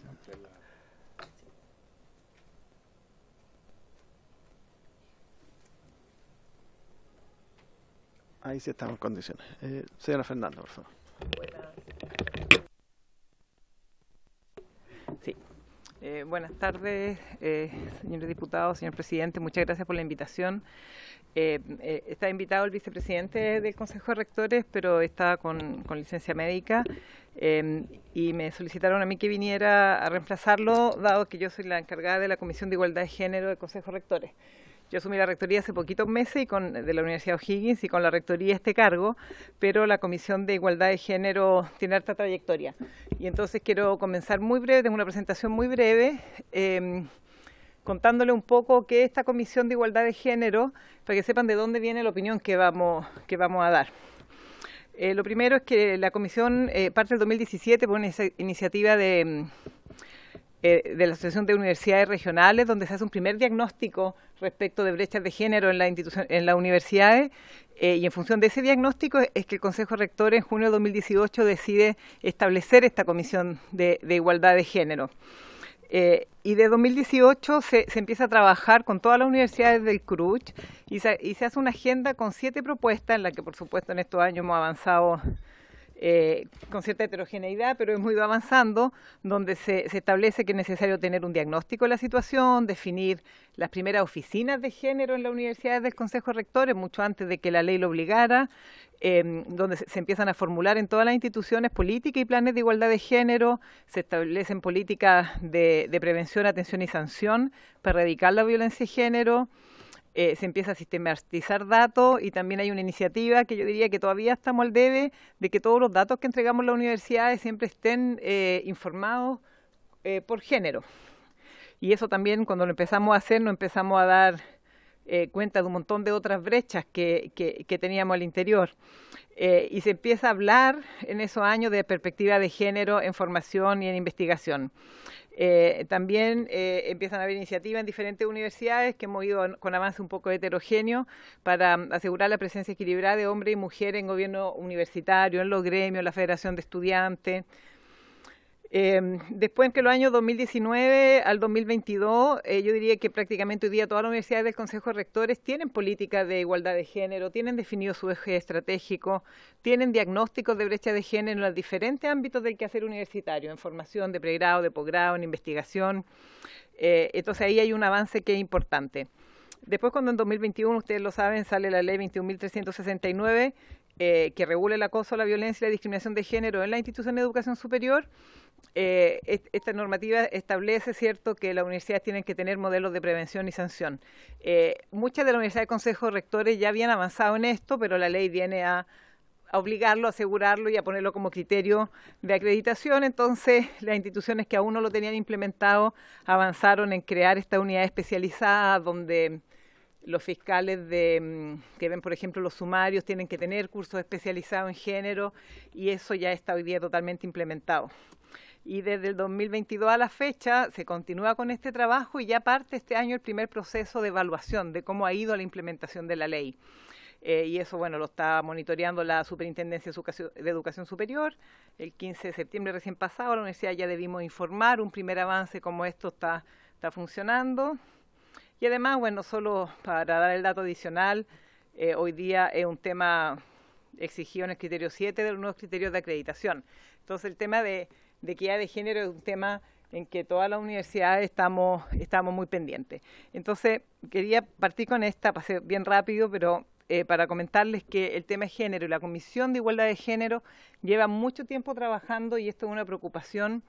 Ahí sí estamos en condiciones. Señora Fernanda, por favor. Sí. Buenas tardes, señores diputados, señor presidente. Muchas gracias por la invitación. Está invitado el vicepresidente del Consejo de Rectores, pero está con licencia médica y me solicitaron a mí que viniera a reemplazarlo, dado que yo soy la encargada de la Comisión de Igualdad de Género del Consejo de Rectores. Yo asumí la rectoría hace poquitos meses de la Universidad de O'Higgins y con la rectoría este cargo, pero la Comisión de Igualdad de Género tiene harta trayectoria. Y entonces quiero comenzar muy breve, tengo una presentación muy breve, contándole un poco qué es esta Comisión de Igualdad de Género, para que sepan de dónde viene la opinión que vamos a dar. Lo primero es que la Comisión parte del 2017 por una iniciativa de la Asociación de Universidades Regionales, donde se hace un primer diagnóstico respecto de brechas de género en las universidades, y en función de ese diagnóstico es que el Consejo Rector en junio de 2018 decide establecer esta Comisión de Igualdad de Género. Y de 2018 se empieza a trabajar con todas las universidades del CRUCH y se hace una agenda con 7 propuestas, en la que por supuesto en estos años hemos avanzado con cierta heterogeneidad, pero hemos ido avanzando, donde se establece que es necesario tener un diagnóstico de la situación, definir las primeras oficinas de género en las universidades del Consejo de Rectores, mucho antes de que la ley lo obligara, donde se empiezan a formular en todas las instituciones políticas y planes de igualdad de género, se establecen políticas de prevención, atención y sanción para erradicar la violencia de género. Se empieza a sistematizar datos y también hay una iniciativa que yo diría que todavía estamos al debe de que todos los datos que entregamos a las universidades siempre estén informados por género. Y eso también cuando lo empezamos a hacer nos empezamos a dar cuenta de un montón de otras brechas que teníamos al interior. Y se empieza a hablar en esos años de perspectiva de género en formación y en investigación. También empiezan a haber iniciativas en diferentes universidades que hemos ido con avance un poco heterogéneo para asegurar la presencia equilibrada de hombres y mujeres en gobierno universitario, en los gremios, en la Federación de Estudiantes. Después que los años 2019 al 2022, yo diría que prácticamente hoy día todas las universidades del Consejo de Rectores tienen políticas de igualdad de género, tienen definido su eje estratégico, tienen diagnósticos de brecha de género en los diferentes ámbitos del quehacer universitario, en formación de pregrado, de posgrado, en investigación. Entonces ahí hay un avance que es importante. Después, cuando en 2021, ustedes lo saben, sale la ley 21.369, que regule el acoso, la violencia y la discriminación de género en la institución de educación superior. Esta normativa establece, cierto, que las universidades tienen que tener modelos de prevención y sanción. Muchas de las universidades de consejos rectores ya habían avanzado en esto, pero la ley viene a obligarlo, a asegurarlo y a ponerlo como criterio de acreditación. Entonces, las instituciones que aún no lo tenían implementado avanzaron en crear esta unidad especializada donde los fiscales que ven, por ejemplo, los sumarios tienen que tener cursos especializados en género, y eso ya está hoy día totalmente implementado. Y desde el 2022 a la fecha se continúa con este trabajo y ya parte este año el primer proceso de evaluación de cómo ha ido la implementación de la ley. Y eso, bueno, lo está monitoreando la Superintendencia de Educación Superior. El 15 de septiembre recién pasado, la universidad ya debimos informar un primer avance cómo esto está funcionando. Y además, bueno, solo para dar el dato adicional, hoy día es un tema exigido en el criterio 7 de los nuevos criterios de acreditación. Entonces, el tema de equidad de género es un tema en que todas las universidades estamos muy pendientes. Entonces, quería partir con esta, pasé bien rápido, pero para comentarles que el tema de género y la Comisión de Igualdad de Género lleva mucho tiempo trabajando, y esto es una preocupación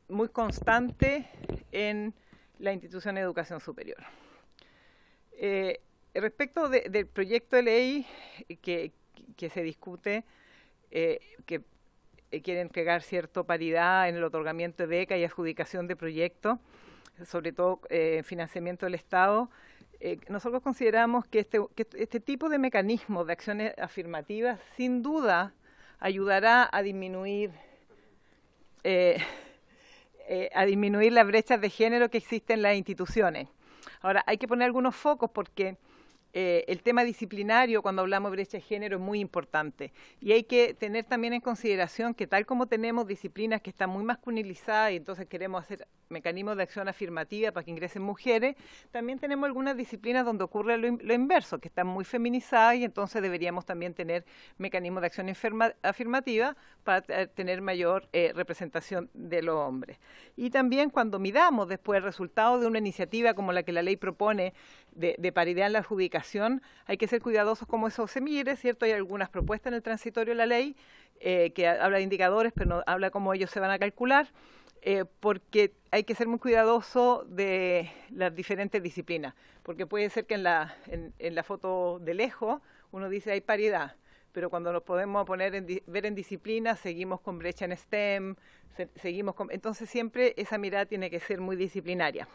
muy constante en la institución de educación superior. Respecto del proyecto de ley que se discute, que quiere entregar cierta paridad en el otorgamiento de becas y adjudicación de proyectos, sobre todo financiamiento del Estado, nosotros consideramos que este tipo de mecanismos de acciones afirmativas sin duda ayudará a disminuir las brechas de género que existen en las instituciones. Ahora, hay que poner algunos focos porque el tema disciplinario, cuando hablamos de brecha de género, es muy importante. Y hay que tener también en consideración que tal como tenemos disciplinas que están muy masculinizadas y entonces queremos hacer mecanismos de acción afirmativa para que ingresen mujeres, también tenemos algunas disciplinas donde ocurre lo inverso, que están muy feminizadas, y entonces deberíamos también tener mecanismos de acción afirmativa para tener mayor representación de los hombres. Y también cuando midamos después el resultado de una iniciativa como la que la ley propone de paridad en la adjudicación, hay que ser cuidadosos como eso se mire, ¿cierto? Hay algunas propuestas en el transitorio de la ley que habla de indicadores, pero no habla cómo ellos se van a calcular, porque hay que ser muy cuidadoso de las diferentes disciplinas, porque puede ser que en la foto de lejos uno dice hay paridad, pero cuando nos podemos ver en disciplinas, seguimos con brecha en STEM, entonces siempre esa mirada tiene que ser muy disciplinaria.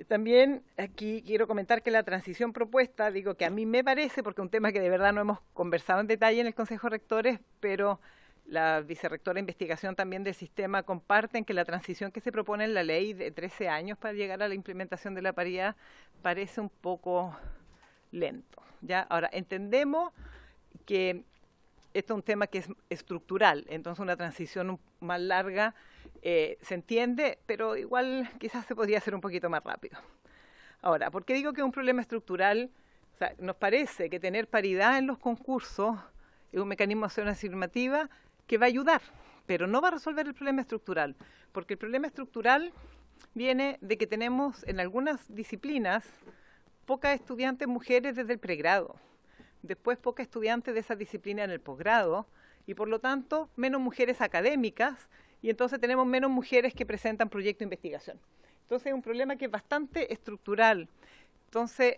También aquí quiero comentar que la transición propuesta, digo que a mí me parece, porque es un tema que de verdad no hemos conversado en detalle en el Consejo de Rectores, pero la vicerrectora de investigación también del sistema comparten que la transición que se propone en la ley de 13 años para llegar a la implementación de la paridad parece un poco lento, ¿ya? Ahora, entendemos que esto es un tema que es estructural, entonces una transición más larga se entiende, pero igual quizás se podría hacer un poquito más rápido. Ahora, ¿por qué digo que es un problema estructural? O sea, nos parece que tener paridad en los concursos es un mecanismo de acción afirmativa que va a ayudar, pero no va a resolver el problema estructural, porque el problema estructural viene de que tenemos en algunas disciplinas pocas estudiantes mujeres desde el pregrado, después pocas estudiantes de esa disciplina en el posgrado, y por lo tanto menos mujeres académicas, y entonces tenemos menos mujeres que presentan proyectos de investigación. Entonces es un problema que es bastante estructural. Entonces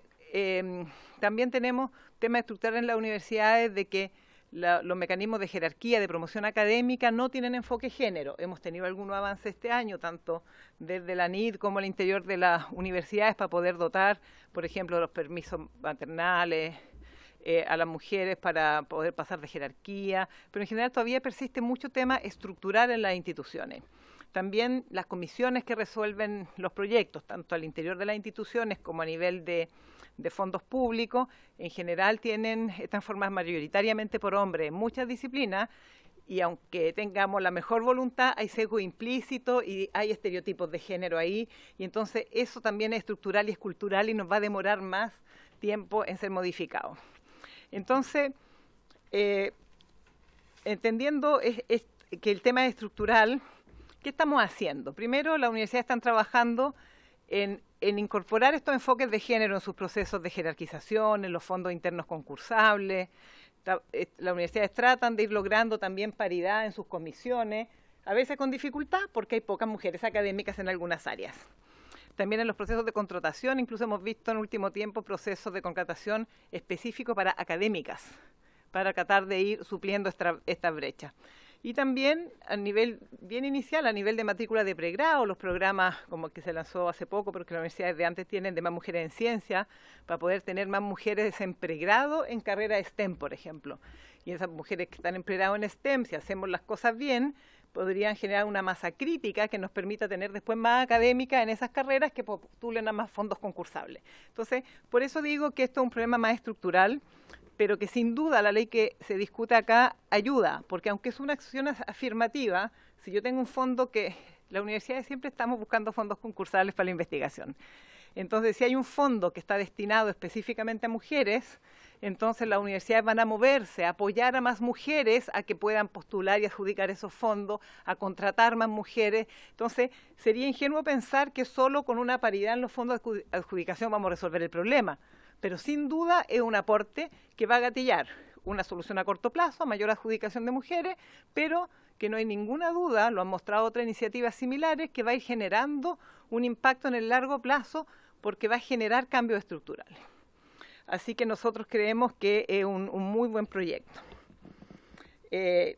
también tenemos temas estructurales en las universidades de que los mecanismos de jerarquía, de promoción académica no tienen enfoque género. Hemos tenido algunos avances este año, tanto desde la NID como al interior de las universidades, para poder dotar, por ejemplo, los permisos maternales, a las mujeres para poder pasar de jerarquía, pero en general todavía persiste mucho tema estructural en las instituciones. También las comisiones que resuelven los proyectos, tanto al interior de las instituciones como a nivel de fondos públicos, en general están formadas mayoritariamente por hombres en muchas disciplinas, y aunque tengamos la mejor voluntad, hay sesgo implícito y hay estereotipos de género ahí, y entonces eso también es estructural y es cultural y nos va a demorar más tiempo en ser modificado. Entonces, entendiendo que el tema es estructural, ¿qué estamos haciendo? Primero, las universidades están trabajando en incorporar estos enfoques de género en sus procesos de jerarquización, en los fondos internos concursables. Las universidades tratan de ir logrando también paridad en sus comisiones, a veces con dificultad porque hay pocas mujeres académicas en algunas áreas. También en los procesos de contratación, incluso hemos visto en último tiempo procesos de contratación específicos para académicas, para tratar de ir supliendo esta brecha. Y también a nivel bien inicial, a nivel de matrícula de pregrado, los programas como el que se lanzó hace poco, porque las universidades de antes tienen de más mujeres en ciencia, para poder tener más mujeres en pregrado en carrera STEM, por ejemplo. Y esas mujeres que están en pregrado en STEM, si hacemos las cosas bien, podrían generar una masa crítica que nos permita tener después más académicas en esas carreras que postulen a más fondos concursables. Entonces, por eso digo que esto es un problema más estructural, pero que sin duda la ley que se discute acá ayuda, porque aunque es una acción afirmativa, si yo tengo un fondo que las universidades siempre estamos buscando fondos concursables para la investigación. Entonces, si hay un fondo que está destinado específicamente a mujeres, entonces las universidades van a moverse, a apoyar a más mujeres a que puedan postular y adjudicar esos fondos, a contratar más mujeres. Entonces, sería ingenuo pensar que solo con una paridad en los fondos de adjudicación vamos a resolver el problema. Pero sin duda es un aporte que va a gatillar una solución a corto plazo, mayor adjudicación de mujeres, pero que no hay ninguna duda, lo han mostrado otras iniciativas similares, que va a ir generando un impacto en el largo plazo porque va a generar cambios estructurales. Así que nosotros creemos que es un muy buen proyecto.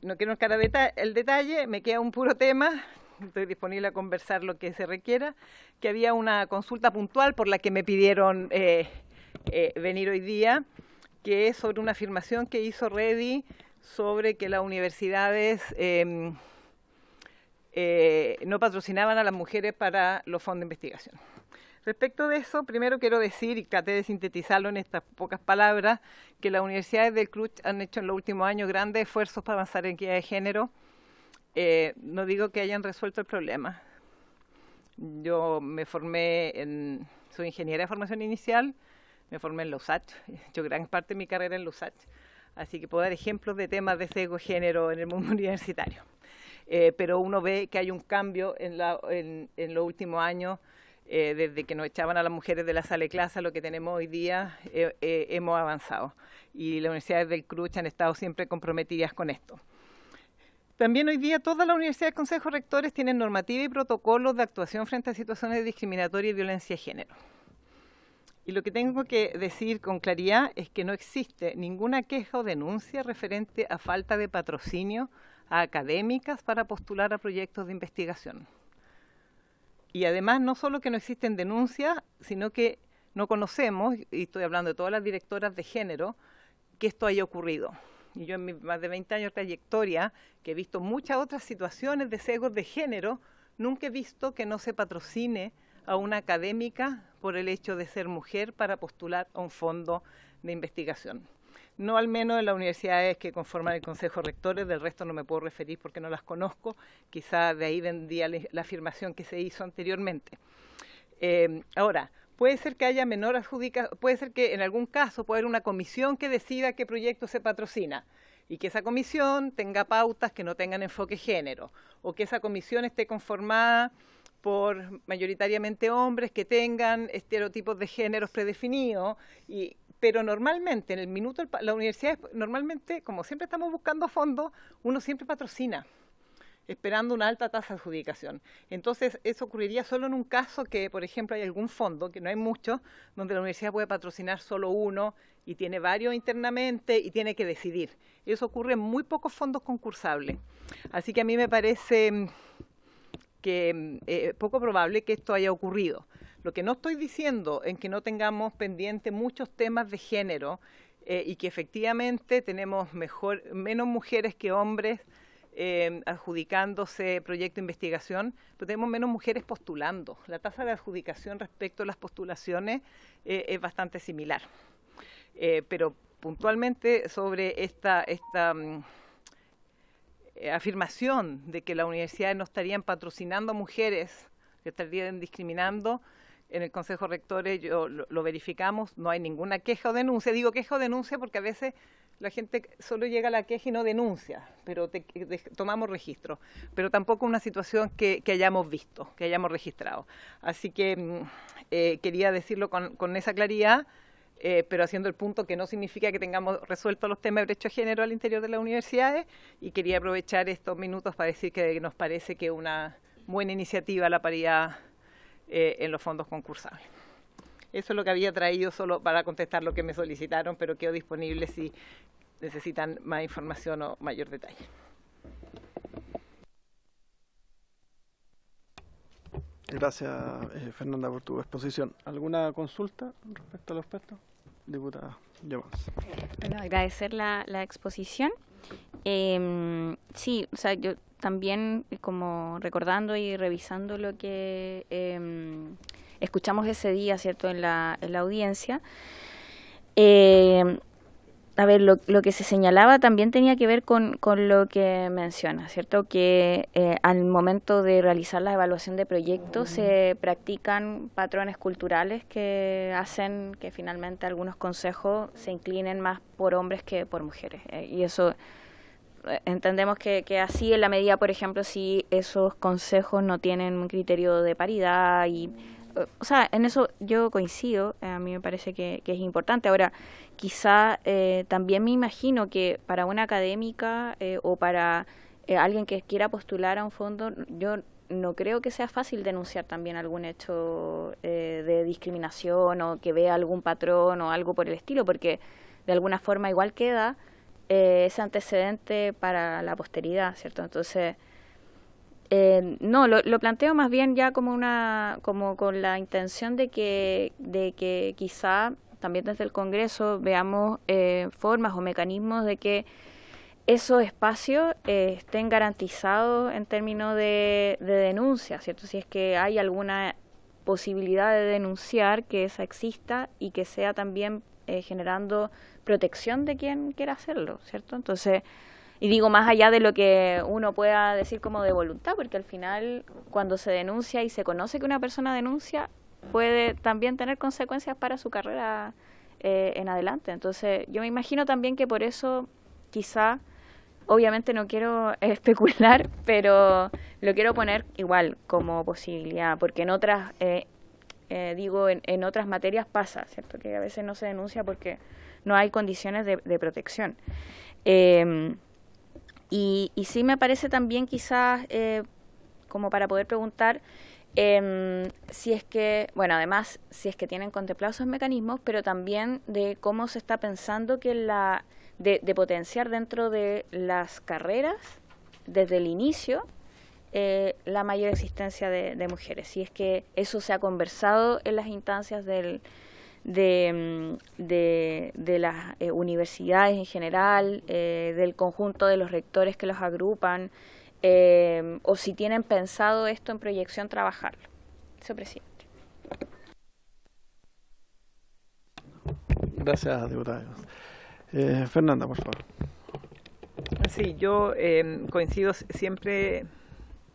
No quiero entrar el detalle, me queda un puro tema, estoy disponible a conversar lo que se requiera, que había una consulta puntual por la que me pidieron venir hoy día, que es sobre una afirmación que hizo Redi sobre que las universidades no patrocinaban a las mujeres para los fondos de investigación. Respecto de eso, primero quiero decir, y traté de sintetizarlo en estas pocas palabras, que las universidades del CRUCH han hecho en los últimos años grandes esfuerzos para avanzar en equidad de género. No digo que hayan resuelto el problema. Yo me formé soy ingeniera de formación inicial, me formé en la USACH, he hecho gran parte de mi carrera en la USACH, así que puedo dar ejemplos de temas de sesgo de género en el mundo universitario. Pero uno ve que hay un cambio en los últimos años, desde que nos echaban a las mujeres de la sala de clase a lo que tenemos hoy día, hemos avanzado. Y las universidades del CRUCH han estado siempre comprometidas con esto. También hoy día todas las universidades y consejos rectores tienen normativa y protocolos de actuación frente a situaciones discriminatorias y violencia de género. Y lo que tengo que decir con claridad es que no existe ninguna queja o denuncia referente a falta de patrocinio a académicas para postular a proyectos de investigación. Y además, no solo que no existen denuncias, sino que no conocemos, y estoy hablando de todas las directoras de género, que esto haya ocurrido. Y yo en mis más de 20 años de trayectoria, que he visto muchas otras situaciones de sesgos de género, nunca he visto que no se patrocine a una académica por el hecho de ser mujer para postular a un fondo de investigación. No al menos en las universidades que conforman el Consejo de Rectores, del resto no me puedo referir porque no las conozco, quizá de ahí vendría la afirmación que se hizo anteriormente. Ahora, puede ser que haya menor adjudicación, puede ser que en algún caso pueda haber una comisión que decida qué proyecto se patrocina y que esa comisión tenga pautas que no tengan enfoque género, o que esa comisión esté conformada por mayoritariamente hombres que tengan estereotipos de géneros predefinidos, pero normalmente en el minuto la universidad, normalmente, como siempre estamos buscando fondos, uno siempre patrocina, esperando una alta tasa de adjudicación. Entonces, eso ocurriría solo en un caso que, por ejemplo, hay algún fondo, que no hay muchos, donde la universidad puede patrocinar solo uno y tiene varios internamente y tiene que decidir. Eso ocurre en muy pocos fondos concursables. Así que a mí me parece que poco probable que esto haya ocurrido. Lo que no estoy diciendo es que no tengamos pendiente muchos temas de género y que efectivamente tenemos menos mujeres que hombres adjudicándose proyectos de investigación, pero tenemos menos mujeres postulando. La tasa de adjudicación respecto a las postulaciones es bastante similar. Pero puntualmente sobre esta afirmación de que las universidades no estarían patrocinando a mujeres, que estarían discriminando, en el Consejo de Rectores lo verificamos, no hay ninguna queja o denuncia. Digo queja o denuncia porque a veces la gente solo llega a la queja y no denuncia, pero tomamos registro, pero tampoco una situación que hayamos visto, que hayamos registrado. Así que quería decirlo con esa claridad, pero haciendo el punto que no significa que tengamos resueltos los temas de derecho de género al interior de las universidades, y quería aprovechar estos minutos para decir que nos parece que es una buena iniciativa la paridad en los fondos concursables. Eso es lo que había traído solo para contestar lo que me solicitaron, pero quedo disponible si necesitan más información o mayor detalle. Gracias, Fernanda, por tu exposición. ¿Alguna consulta respecto a los aspectos? Diputada Llomans. Bueno, agradecer la exposición. Sí, o sea, yo también como recordando y revisando lo que escuchamos ese día, ¿cierto?, en la audiencia. A ver, lo que se señalaba también tenía que ver con lo que menciona, ¿cierto? Que al momento de realizar la evaluación de proyectos se practican patrones culturales que hacen que finalmente algunos consejos se inclinen más por hombres que por mujeres. Y eso entendemos que así en la medida, por ejemplo, si esos consejos no tienen un criterio de paridad y... O sea, en eso yo coincido, a mí me parece que es importante. Ahora, quizá también me imagino que para una académica o para alguien que quiera postular a un fondo, yo no creo que sea fácil denunciar también algún hecho de discriminación o que vea algún patrón o algo por el estilo, porque de alguna forma igual queda ese antecedente para la posteridad, ¿cierto? Entonces... no, lo planteo más bien ya como con la intención de que quizá también desde el Congreso veamos formas o mecanismos de que esos espacios estén garantizados en términos de denuncia, ¿cierto? Si es que hay alguna posibilidad de denunciar, que esa exista y que sea también generando protección de quien quiera hacerlo, ¿cierto? Entonces... Y digo, más allá de lo que uno pueda decir como de voluntad, porque al final cuando se denuncia y se conoce que una persona denuncia, puede también tener consecuencias para su carrera en adelante. Entonces yo me imagino también que por eso quizá, obviamente no quiero especular, pero lo quiero poner igual como posibilidad, porque en otras, en otras materias pasa, ¿cierto? Que a veces no se denuncia porque no hay condiciones de protección. Y sí me parece también quizás como para poder preguntar si es que, bueno, además si es que tienen contemplados esos mecanismos, pero también de cómo se está pensando que de potenciar dentro de las carreras desde el inicio la mayor existencia de mujeres, si es que eso se ha conversado en las instancias de las universidades en general, del conjunto de los rectores que los agrupan, o si tienen pensado esto en proyección trabajarlo. Eso, presidente. Gracias, diputada. Fernanda, por favor. Sí, yo coincido siempre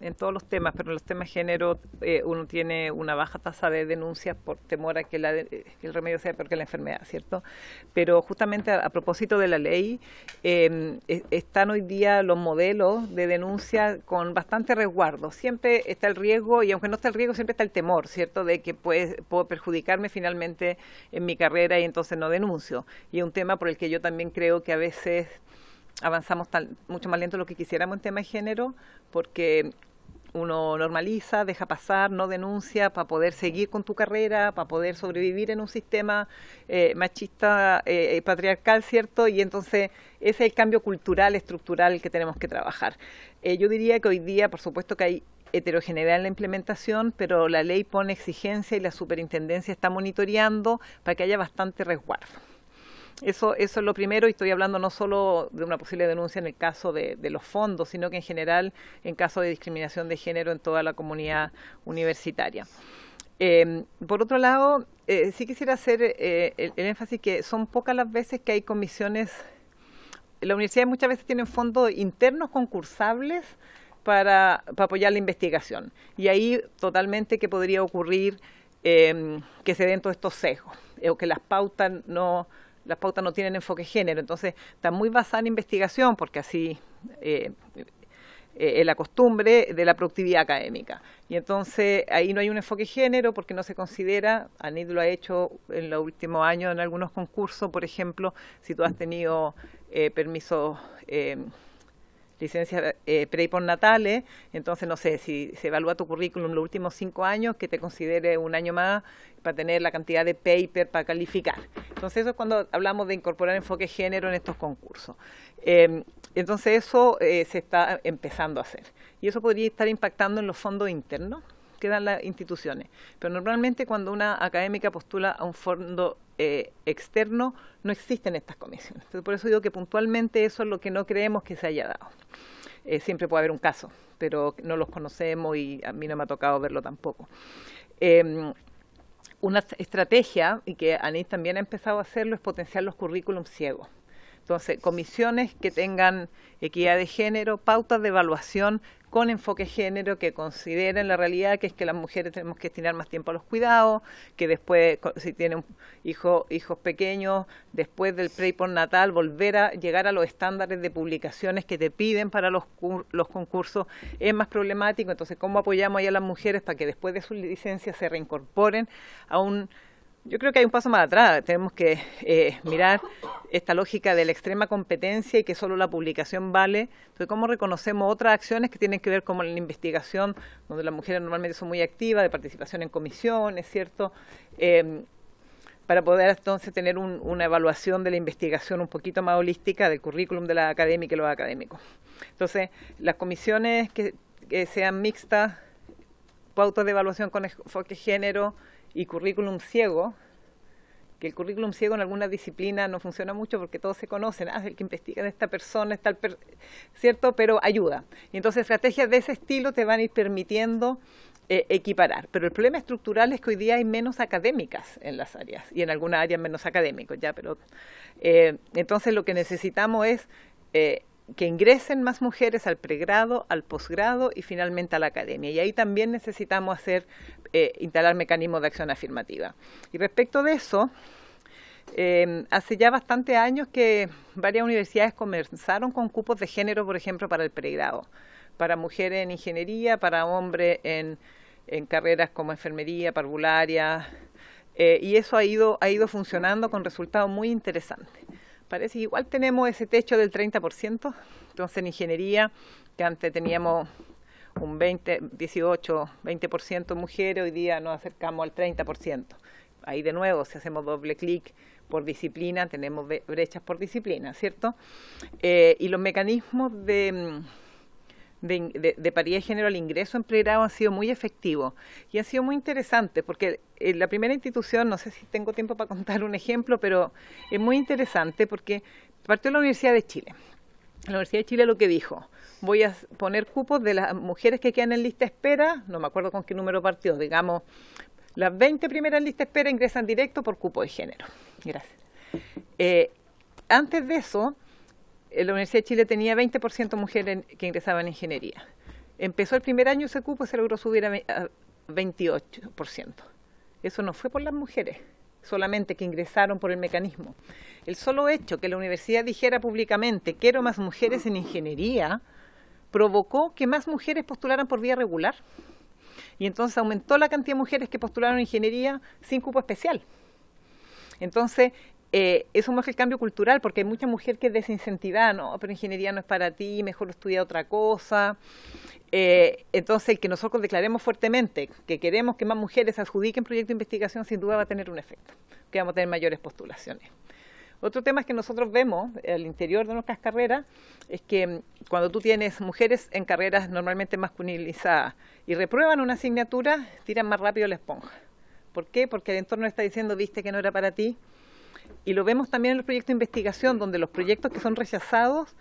en todos los temas, pero en los temas de género uno tiene una baja tasa de denuncias por temor a que el remedio sea peor que la enfermedad, ¿cierto? Pero justamente a propósito de la ley, están hoy día los modelos de denuncia con bastante resguardo. Siempre está el riesgo, y aunque no está el riesgo, siempre está el temor, ¿cierto?, de que puedo perjudicarme finalmente en mi carrera y entonces no denuncio. Y es un tema por el que yo también creo que a veces avanzamos mucho más lento de lo que quisiéramos en temas de género, porque uno normaliza, deja pasar, no denuncia para poder seguir con tu carrera, para poder sobrevivir en un sistema machista, patriarcal, ¿cierto? Y entonces ese es el cambio cultural, estructural que tenemos que trabajar. Yo diría que hoy día, por supuesto que hay heterogeneidad en la implementación, pero la ley pone exigencia y la superintendencia está monitoreando para que haya bastante resguardo. Eso es lo primero, y estoy hablando no solo de una posible denuncia en el caso de los fondos, sino que en general en caso de discriminación de género en toda la comunidad universitaria. Por otro lado, sí quisiera hacer el énfasis que son pocas las veces que hay comisiones. La universidad muchas veces tienen fondos internos concursables para apoyar la investigación, y ahí totalmente que podría ocurrir que se den todos estos sesgos, o que las pautas no las pautas no tienen enfoque género, entonces está muy basada en investigación, porque así es la costumbre de la productividad académica. Y entonces ahí no hay un enfoque género porque no se considera, ANIT lo ha hecho en los últimos años en algunos concursos, por ejemplo, si tú has tenido permisos, licencias pre y postnatales, entonces no sé, si se evalúa tu currículum los últimos 5 años, que te considere un año más para tener la cantidad de paper para calificar. Entonces eso es cuando hablamos de incorporar enfoque género en estos concursos. Entonces eso se está empezando a hacer. Y eso podría estar impactando en los fondos internos que dan las instituciones. Pero normalmente cuando una académica postula a un fondo externo, no existen estas comisiones. Entonces, por eso digo que puntualmente eso es lo que no creemos que se haya dado. Siempre puede haber un caso, pero no los conocemos y a mí no me ha tocado verlo tampoco. Una estrategia, y que ANIT también ha empezado a hacerlo, es potenciar los currículums ciegos. Entonces, comisiones que tengan equidad de género, pautas de evaluación con enfoque género que consideren la realidad que es que las mujeres tenemos que destinar más tiempo a los cuidados, que después, si tienen hijos pequeños, después del pre y postnatal, volver a llegar a los estándares de publicaciones que te piden para los concursos es más problemático. Entonces, ¿cómo apoyamos ahí a las mujeres para que después de su licencia se reincorporen a un... Yo creo que hay un paso más atrás, tenemos que mirar esta lógica de la extrema competencia y que solo la publicación vale. Entonces, ¿cómo reconocemos otras acciones que tienen que ver como la investigación, donde las mujeres normalmente son muy activas, de participación en comisiones, ¿cierto? Para poder entonces tener una evaluación de la investigación un poquito más holística del currículum de la académica y los académicos. Entonces, las comisiones que sean mixtas, pautas de evaluación con enfoque género, y currículum ciego, que el currículum ciego en algunas disciplinas no funciona mucho porque todos se conocen, el que investiga de esta persona, ¿cierto? Pero ayuda. Y entonces estrategias de ese estilo te van a ir permitiendo equiparar. Pero el problema estructural es que hoy día hay menos académicas en las áreas, y en algunas áreas menos académicos, ya, pero entonces lo que necesitamos es que ingresen más mujeres al pregrado, al posgrado y finalmente a la academia. Y ahí también necesitamos instalar mecanismos de acción afirmativa. Y respecto de eso, hace ya bastantes años que varias universidades comenzaron con cupos de género, por ejemplo, para el pregrado, para mujeres en ingeniería, para hombres en carreras como enfermería, parvularia, y eso ha ido funcionando con resultados muy interesantes. Parece que igual tenemos ese techo del 30%, entonces en ingeniería, que antes teníamos un 20% mujeres, hoy día nos acercamos al 30%. Ahí de nuevo, si hacemos doble clic por disciplina, tenemos brechas por disciplina, ¿cierto? Y los mecanismos de paridad de género al ingreso en pregrado han sido muy efectivos y han sido muy interesantes, porque la primera institución, no sé si tengo tiempo para contar un ejemplo, pero es muy interesante porque partió de la Universidad de Chile. La Universidad de Chile lo que dijo: voy a poner cupos de las mujeres que quedan en lista de espera, no me acuerdo con qué número partió, digamos, las 20 primeras en lista de espera ingresan directo por cupo de género. Gracias. Antes de eso, la Universidad de Chile tenía 20% mujeres que ingresaban en ingeniería. Empezó el primer año ese cupo y se logró subir a 28%. Eso no fue por las mujeres solamente que ingresaron por el mecanismo. El solo hecho que la universidad dijera públicamente quiero más mujeres en ingeniería provocó que más mujeres postularan por vía regular. Y entonces aumentó la cantidad de mujeres que postularon en ingeniería sin cupo especial. Entonces, eso muestra el cambio cultural, porque hay mucha mujer que es desincentivada, no, pero ingeniería no es para ti, mejor estudia otra cosa. Entonces, el que nosotros declaremos fuertemente que queremos que más mujeres adjudiquen proyectos de investigación, sin duda va a tener un efecto, que vamos a tener mayores postulaciones. Otro tema que nosotros vemos al interior de nuestras carreras es que cuando tú tienes mujeres en carreras normalmente masculinizadas y reprueban una asignatura, tiran más rápido la esponja. ¿Por qué? Porque el entorno está diciendo, viste que no era para ti. Y lo vemos también en los proyectos de investigación, donde los proyectos que son rechazados,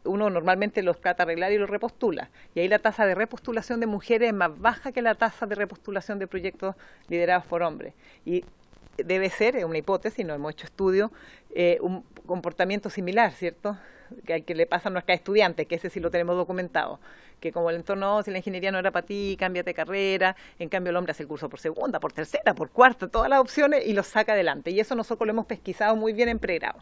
uno normalmente los trata de arreglar y los repostula. Y ahí la tasa de repostulación de mujeres es más baja que la tasa de repostulación de proyectos liderados por hombres. Y debe ser, es una hipótesis, no hemos hecho estudio, un comportamiento similar, ¿cierto?, que le pasa a nuestros estudiantes, que ese sí lo tenemos documentado, que como el entorno, si la ingeniería no era para ti, cámbiate carrera, en cambio el hombre hace el curso por segunda, por tercera, por cuarta, todas las opciones y los saca adelante. Y eso nosotros lo hemos pesquisado muy bien en pregrado.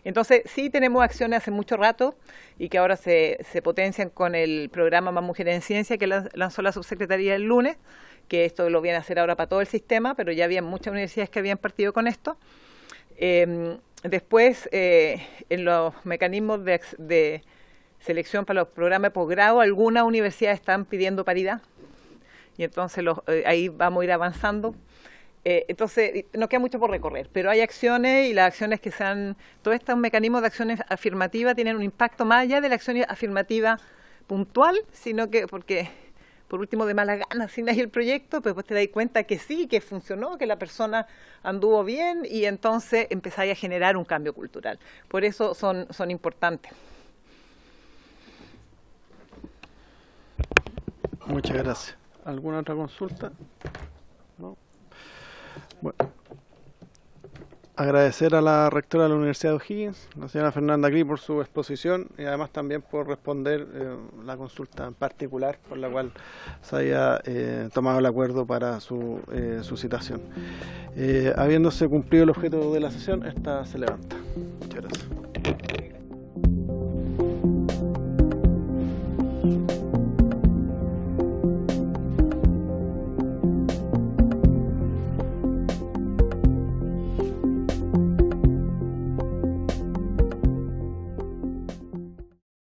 Entonces, sí tenemos acciones hace mucho rato y que ahora se potencian con el programa Más Mujeres en Ciencia que lanzó la subsecretaría el lunes, que esto lo viene a hacer ahora para todo el sistema, pero ya había muchas universidades que habían partido con esto. Después, en los mecanismos de selección para los programas de posgrado, algunas universidades están pidiendo paridad y entonces ahí vamos a ir avanzando. Entonces, no queda mucho por recorrer, pero hay acciones y las acciones que todos estos mecanismos de acciones afirmativas tienen un impacto más allá de la acción afirmativa puntual, sino que porque por último de mala gana asignas el proyecto, pero después te das cuenta que sí, que funcionó, que la persona anduvo bien y entonces empezáis a generar un cambio cultural. Por eso son importantes. Muchas gracias. ¿Alguna otra consulta? No. Bueno. Agradecer a la rectora de la Universidad de O'Higgins, la señora Fernanda Cri, por su exposición y además también por responder la consulta en particular por la cual se haya tomado el acuerdo para su citación. Habiéndose cumplido el objeto de la sesión, esta se levanta. Muchas gracias.